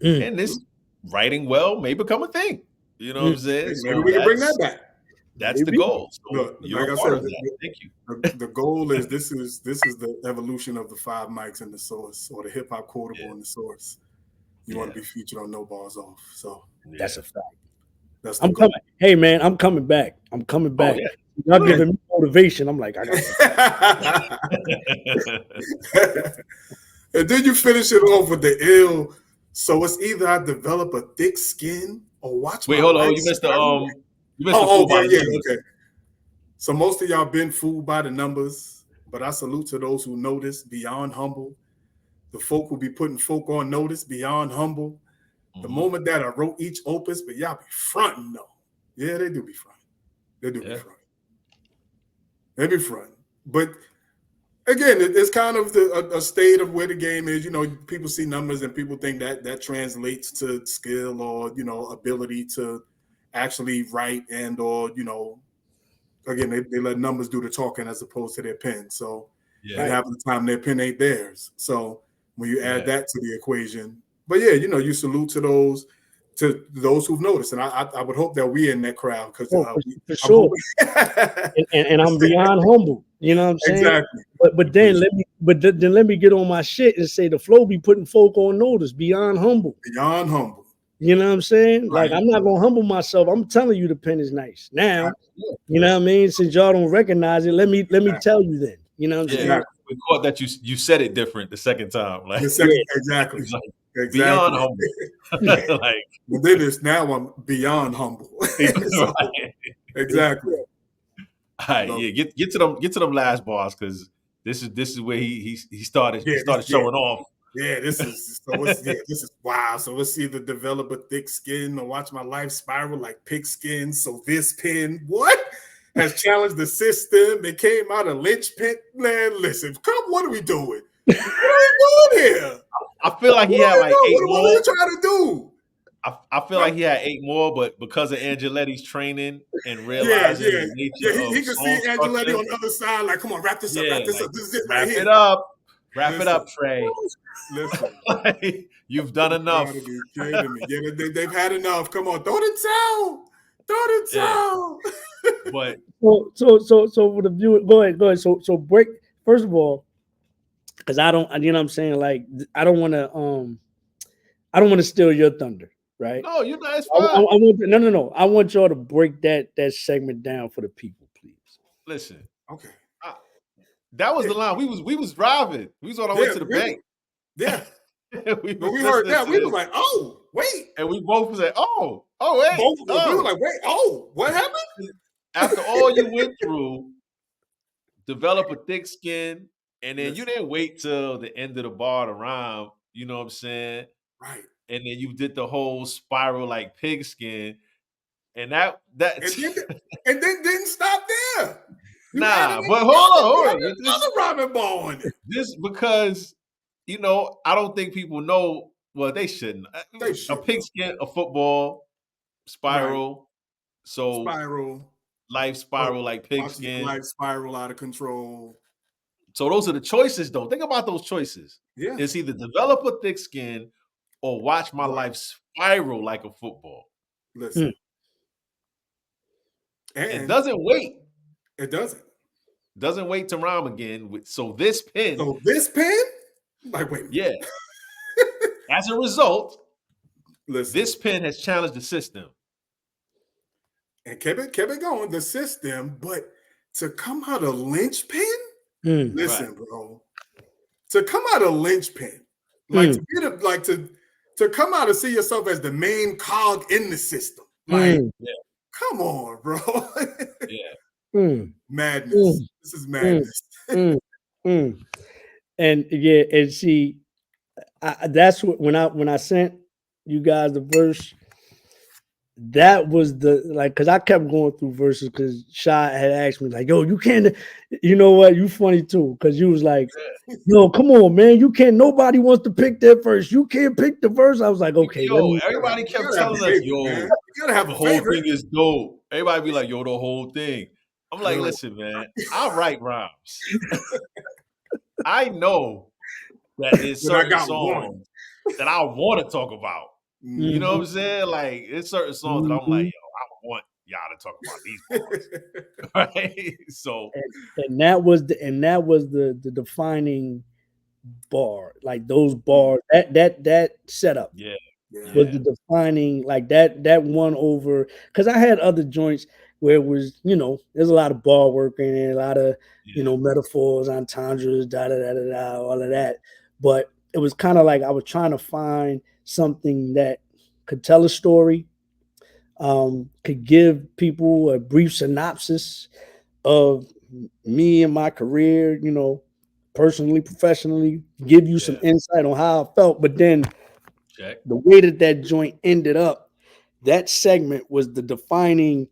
and this writing well may become a thing. You know what I'm saying? Maybe we can bring that back. That's the goal. So look, you're like a part of that. Thank you. The goal is this is the evolution of the 5 mics in the source, or the hip hop quotable in the source. You want to be featured on NoBarsOff. So that's a fact. That's I'm coming. Hey man, I'm coming back. I'm coming back. Y'all giving me motivation. I'm like, I got And then you finish it off with the ill. So it's either I develop a thick skin or watch. Wait, hold on. You missed the okay. So most of y'all been fooled by the numbers, but I salute to those who notice beyond humble. The folk who be putting folk on notice beyond humble. The moment that I wrote each opus, but y'all be fronting though. Yeah, they do be fronting. They do be fronting. They be fronting. But again, it's kind of a state of where the game is. You know, people see numbers and people think that translates to skill or, ability to actually write and or, again, they let numbers do the talking as opposed to their pen. So half the time their pen ain't theirs. So when you add that to the equation, but you salute to those who've noticed, and I would hope that we're in that crowd because for sure. and I'm beyond humble. You know what I'm saying? Exactly. But then let me get on my shit and say the flow be putting folk on notice beyond humble. Beyond humble. You know what I'm saying? Right. Like I'm not gonna humble myself. I'm telling you the pen is nice. Now, you know what I mean? Since y'all don't recognize it, let me tell you then. You know what I'm saying? We caught that you said it different the second time. Like exactly. Beyond humble. Like then it's now I'm beyond humble. So, exactly. All right, get to them last bars, because this is where he started showing off. Yeah, this is wow. So let's either develop a thick skin or watch my life spiral like pigskin. So this pen, has challenged the system. It came out of linchpin. Man, listen, what are we doing? What are we doing here? I feel like he had like 8 more. What are you trying to do? I feel like he had 8 more, but because of Angeletti's training and realizing the nature of he could see Angeletti on the other side. Like, come on, wrap this up. This is it right here. Wrap it up, Trey. Listen, you've done enough. You gotta be kidding me. Yeah, they've had enough. Come on, throw the towel. But so for the viewer, go ahead. So break. First of all, because I don't, you know what I'm saying? Like, I don't want to steal your thunder, right? No, you're not. It's fine. No. I want y'all to break that segment down for the people, please. Listen. Okay. That was the line. We was driving. We was on our way to the bank. Yeah. we heard that. We were like, oh, wait. And we both said, oh, wait. We were like, wait, what happened? After all you went through, develop a thick skin, and then you didn't wait till the end of the bar to rhyme, you know what I'm saying? Right. And then you did the whole spiral like pigskin, and that and then didn't stop there. But hold on. Another rhyming ball on it. Just because, I don't think people know. Well, they shouldn't. A pigskin, a football, spiral. Right. So spiral. Life spiral like pigskin. Life spiral out of control. So those are the choices, though. Think about those choices. Yeah. It's either develop a thick skin or watch my life spiral like a football. Listen. And it doesn't wait. It doesn't. Doesn't wait to rhyme again. So this pen. Like, wait. Yeah. As a result, listen, this pen has challenged the system. And kept it going, the system, but to come out of linchpin, listen, bro. To come out of linchpin, like to come out and see yourself as the main cog in the system. Like, come on, bro. Madness. This is madness. And yeah, and see, that's what when I sent you guys the verse, that was the like, because I kept going through verses because Shy had asked me like, yo, you can't, you know what, you funny too, because you was like, yo, come on, man, you can't, nobody wants to pick that verse, you can't pick the verse. I was like, okay, everybody kept telling us, yo, you gotta have the whole thing is dope. Everybody be like, yo, the whole thing. I'm like, listen, man, I write rhymes. I know that there's certain songs that I want to talk about. You know what I'm saying? Like, it's certain songs that I'm like, yo, I want y'all to talk about these bars. Right? So and that was the defining bar, like those bars, that setup was the defining, like that one over, because I had other joints where it was, you know, there's a lot of bar work in it, a lot of you know, metaphors, entendres, all of that. But it was kind of like I was trying to find something that could tell a story, could give people a brief synopsis of me and my career, you know, personally, professionally, give you some insight on how I felt. But then the way that joint ended up, that segment was the defining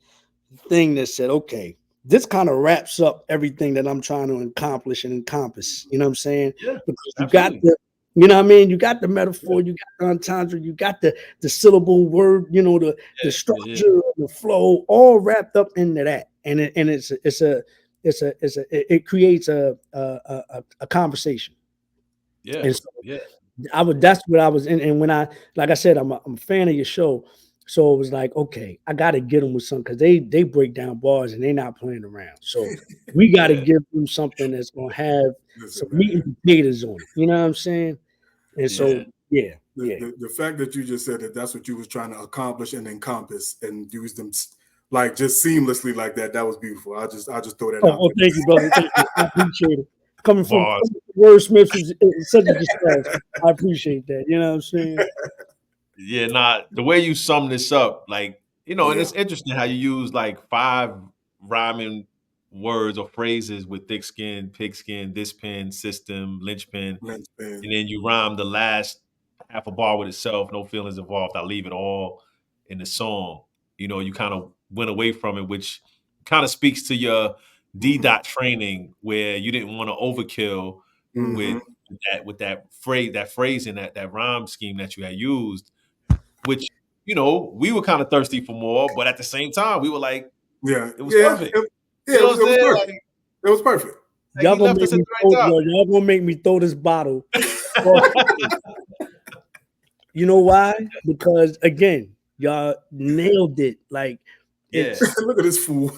thing that said, okay, this kind of wraps up everything that I'm trying to accomplish and encompass. You know what I'm saying? Yeah, because you got the, you know what I mean? You got the metaphor, you got the entendre, you got the syllable word, you know, the structure, the flow, all wrapped up into that. And it creates a conversation. Yeah. And so that's what I was in. And when like I said, I'm a fan of your show. So it was like, okay, I got to get them with something, because they break down bars and they're not playing around. So we got to give them something that's going to have some meat and potatoes on it. You know what I'm saying? And so, the fact that you just said that that's what you was trying to accomplish and encompass and use them like just seamlessly like that, that was beautiful. I just throw that out. Oh, thank you, brother. Thank you. I appreciate it. Coming from wordsmiths is such a disgrace. I appreciate that. You know what I'm saying? Yeah, the way you sum this up, like, you know, and it's interesting how you use like 5 rhyming words or phrases with thick skin, pigskin, this pen, system, linchpin, and then you rhyme the last half a bar with itself, no feelings involved. I leave it all in the song. You know, you kind of went away from it, which kind of speaks to your D-dot training, where you didn't want to overkill with that phrase and that rhyme scheme that you had used. Which, you know, we were kind of thirsty for more, but at the same time, we were like, it was perfect. It was perfect. Like, y'all gonna make me throw this bottle. You know why? Because again, y'all nailed it. Like, look at this fool.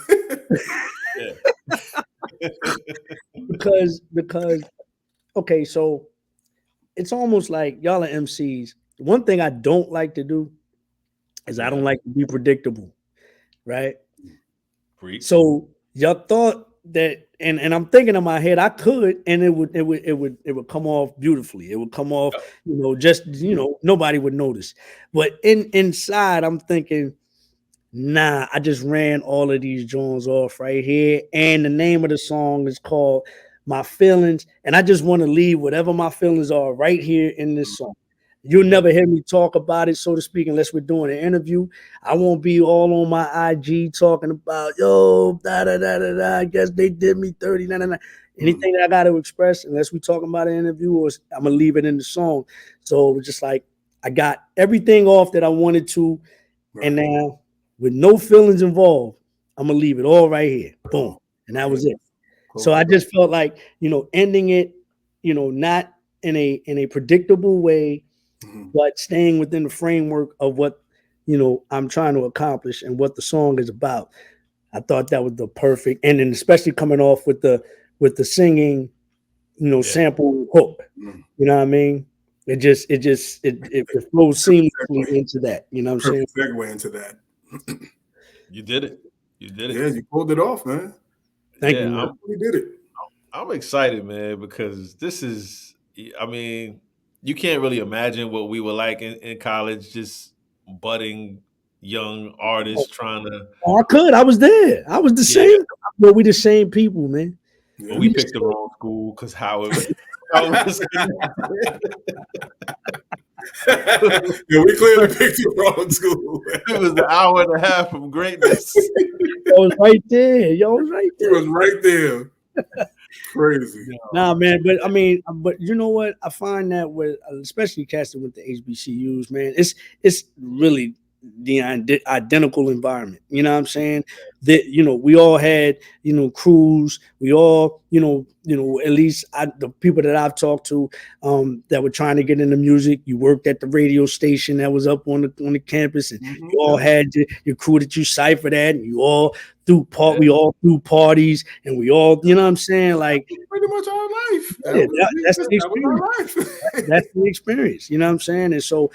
because okay, so it's almost like y'all are MCs. One thing I don't like to do is I don't like to be predictable, right? So y'all thought that, and I'm thinking in my head I could, and it would come off beautifully. It would come off, you know, just, you know, nobody would notice. But inside I'm thinking, nah, I just ran all of these joints off right here, and the name of the song is called My Feelings, and I just want to leave whatever my feelings are right here in this song. You'll never hear me talk about it, so to speak, unless we're doing an interview. I won't be all on my IG talking about, yo, I guess they did me 30, anything that I got to express, unless we're talking about an interview, or I'm going to leave it in the song. So it was just like, I got everything off that I wanted to, and now with no feelings involved, I'm going to leave it all right here. Boom. And that was it. So I just felt like, ending it, not in a predictable way, but staying within the framework of what, I'm trying to accomplish and what the song is about. I thought that was the perfect, and then especially coming off with the singing, sample hook. You know what I mean? It flows seamlessly into that. You know what I'm saying? Segue into that. You did it. You did it. Yeah, you pulled it off, man. Thank you, man. You did it. I'm excited, man, because this is, I mean, you can't really imagine what we were like in college, just budding young artists trying to. Oh, I could. I was there. I was the same. Well, we the same people, man. But we picked the wrong school because how it was. Yeah, we clearly picked the wrong school. It was an hour and a half from greatness. I was right there. Yo, was right there. It was right there. Crazy. Nah, man. But I mean, but you know what? I find that with, especially casting with the HBCUs, man, it's really the identical environment. You know what I'm saying? That, we all had, crews. We all, at least the people that I've talked to that were trying to get into music, you worked at the radio station that was up on the campus, and you all had your crew that you ciphered at, and you all we all threw parties, and we all, you know what I'm saying? Like pretty much our life. That's the experience. That's the experience. You know what I'm saying? And so,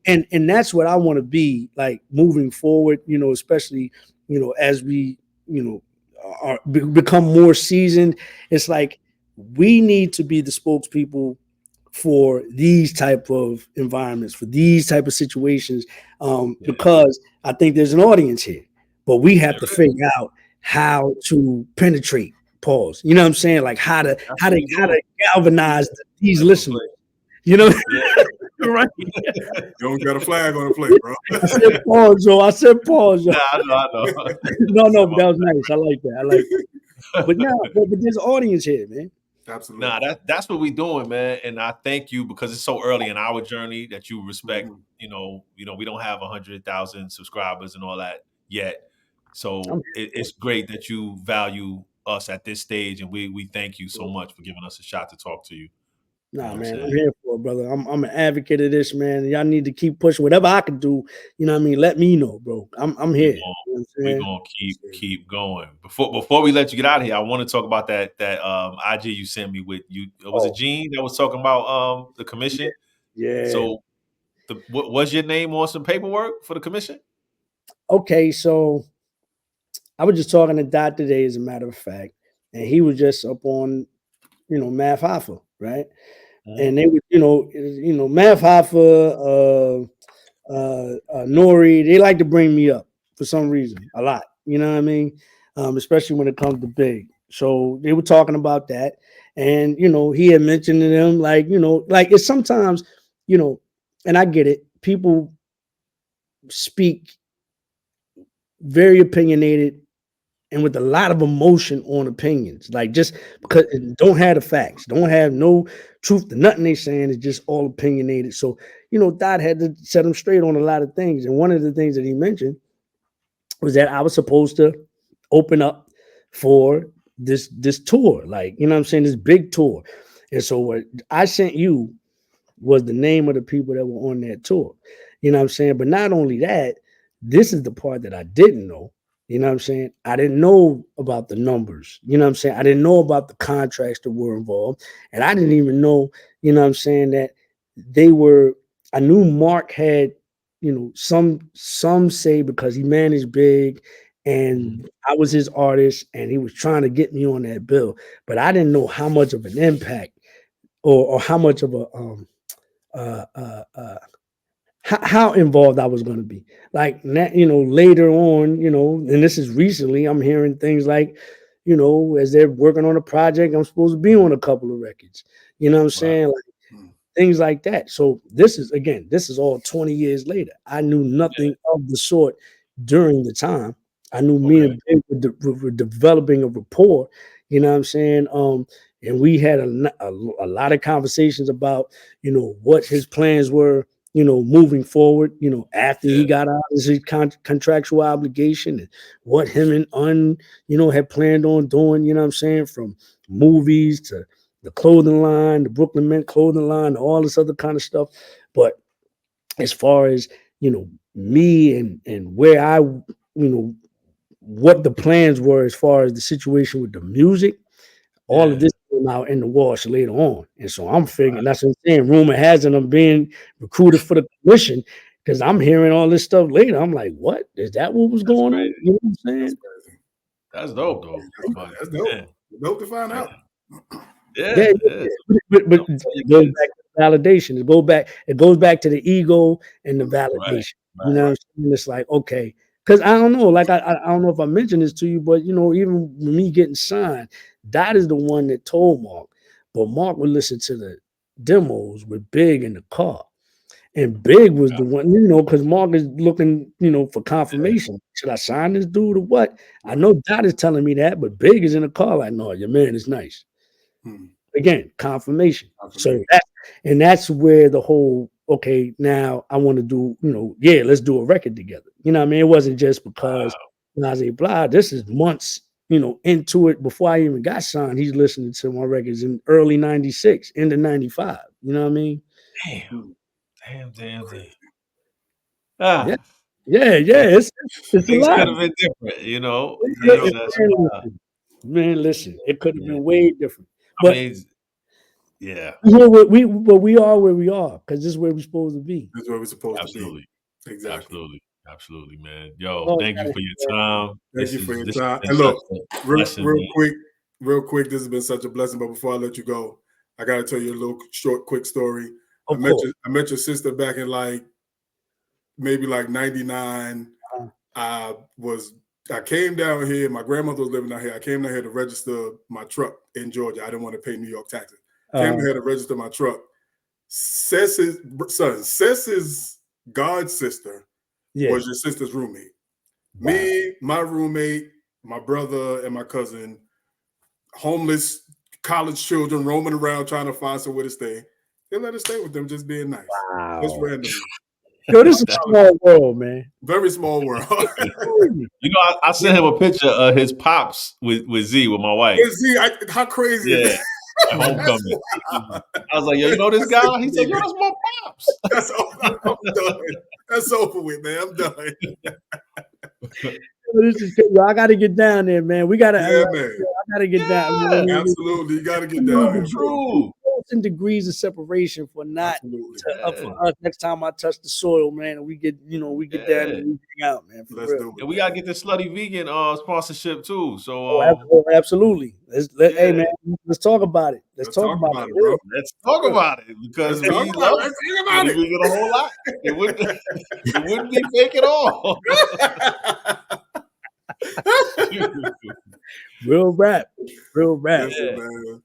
and that's what I want to be like moving forward, especially, as we, become more seasoned. It's like we need to be the spokespeople for these type of environments, for these type of situations, because I think there's an audience here, but we have to figure out how to penetrate. Pause. You know what I'm saying? Like how to galvanize these listeners. You know. Right. You don't got a flag on the plate, bro. I said pause, Joe. Nah, I know. No, but that was nice. I like that. But there's an audience here, man. Absolutely. Nah, that's what we doing, man. And I thank you because it's so early in our journey that you respect. We don't have 100,000 subscribers and all that yet. So it's great that you value us at this stage, and we thank you so much for giving us a shot to talk to you. Nah, man, I'm here for it, brother. I'm an advocate of this, man. Y'all need to keep pushing. Whatever I can do, you know what I mean? Let me know, bro. I'm here. We're gonna keep going. Before we let you get out of here, I want to talk about that IG you sent me with you. Was it Gene that was talking about the commission? Yeah. So what was your name on some paperwork for the commission? Okay, so I was just talking to Dot today, as a matter of fact, and he was just up on, Math Hoffa, right? And they were, Math Hoffa, Nori, they like to bring me up for some reason a lot. You know what I mean? Especially when it comes to Big. So they were talking about that, and he had mentioned to them like it's sometimes, and I get it. People speak very opinionated and with a lot of emotion on opinions, like just because don't have the facts, don't have no truth to nothing they saying, is just all opinionated. So, Dot had to set him straight on a lot of things. And one of the things that he mentioned was that I was supposed to open up for this tour, like, what I'm saying, this big tour. And so what I sent you was the name of the people that were on that tour. You know what I'm saying? But not only that, this is the part that I didn't know. You know what I'm saying? I didn't know about the numbers. You know what I'm saying? I didn't know about the contracts that were involved. And I didn't even know, that I knew Mark had, some say because he managed Big and I was his artist and he was trying to get me on that bill. But I didn't know how much of an impact or how much of a how involved I was going to be. Like, later on, and this is recently, I'm hearing things like, as they're working on a project, I'm supposed to be on a couple of records. You know what I'm saying? Like, things like that. So this is all 20 years later. I knew nothing of the sort during the time. I knew me and Big were developing a rapport. You know what I'm saying? And we had a lot of conversations about, what his plans were moving forward, after he got out of his contractual obligation and what him and had planned on doing, you know what I'm saying, from movies to the clothing line, the Brooklyn Mint clothing line, all this other kind of stuff. But as far as, me and where I, what the plans were as far as the situation with the music, all of this came out in the wash later on. And so I'm figuring, that's what I'm saying. Rumor has it I'm being recruited for the commission because I'm hearing all this stuff later. I'm like, what? Is that what was going on? You know what I'm saying? That's dope, though. That's dope. Yeah. Dope to find out. Yeah. But it goes back to validation. It goes back to the ego and the validation. You know what I'm saying? It's like, okay. Because I don't know, like I don't know if I mentioned this to you, but even me getting signed, that is the one that told Mark. But Mark would listen to the demos with Big in the car. And Big was the one, because Mark is looking, for confirmation. Should I sign this dude or what? I know Dot is telling me that, but Big is in the car like, no, your man is nice. Again, confirmation. So that's where the whole, okay, now I want to do, let's do a record together. You know what I mean? It wasn't just because Nazi blah, this is months, into it before I even got signed. He's listening to my records in early 96, into 95. You know what I mean? Damn. Yeah. It's things could have been different, Man, listen, it could have been way different. But we are where we are because this is where we're supposed to be. This is where we're supposed to be. Exactly. Absolutely, man. Yo, thank you for your time. Thank you for your time. And look, real quick, this has been such a blessing. But before I let you go, I got to tell you a little short, quick story. I met your sister back in maybe 99. I came down here. My grandmother was living out here. I came down here to register my truck in Georgia. I didn't want to pay New York taxes. Came here to register my truck. Sess's god sister was your sister's roommate. Wow. Me, my roommate, my brother, and my cousin, homeless college children roaming around trying to find somewhere to stay. They let us stay with them, just being nice. Wow. Just randomly. Yo, this is a small world, man. Very small world. I sent him a picture of his pops with Z, with my wife. With Z, how crazy is that? Homecoming. I was like, yo, you know this guy? He said, yo, that's my pops. I'm done. That's over with, man. I'm done. I got to get down there, man. We got to. Man. I got to get down. Man. Absolutely, you got to get down. True. In degrees of separation for not for us next time I touch the soil, man, and we get down and we hang out, man. Let's do it. And we gotta get the Slutty Vegan sponsorship too. So absolutely. Hey man, let's talk about it. Let's talk about it, bro. Let's talk about it because we love it. We get a whole lot. It wouldn't be fake at all. Real rap. Listen, man.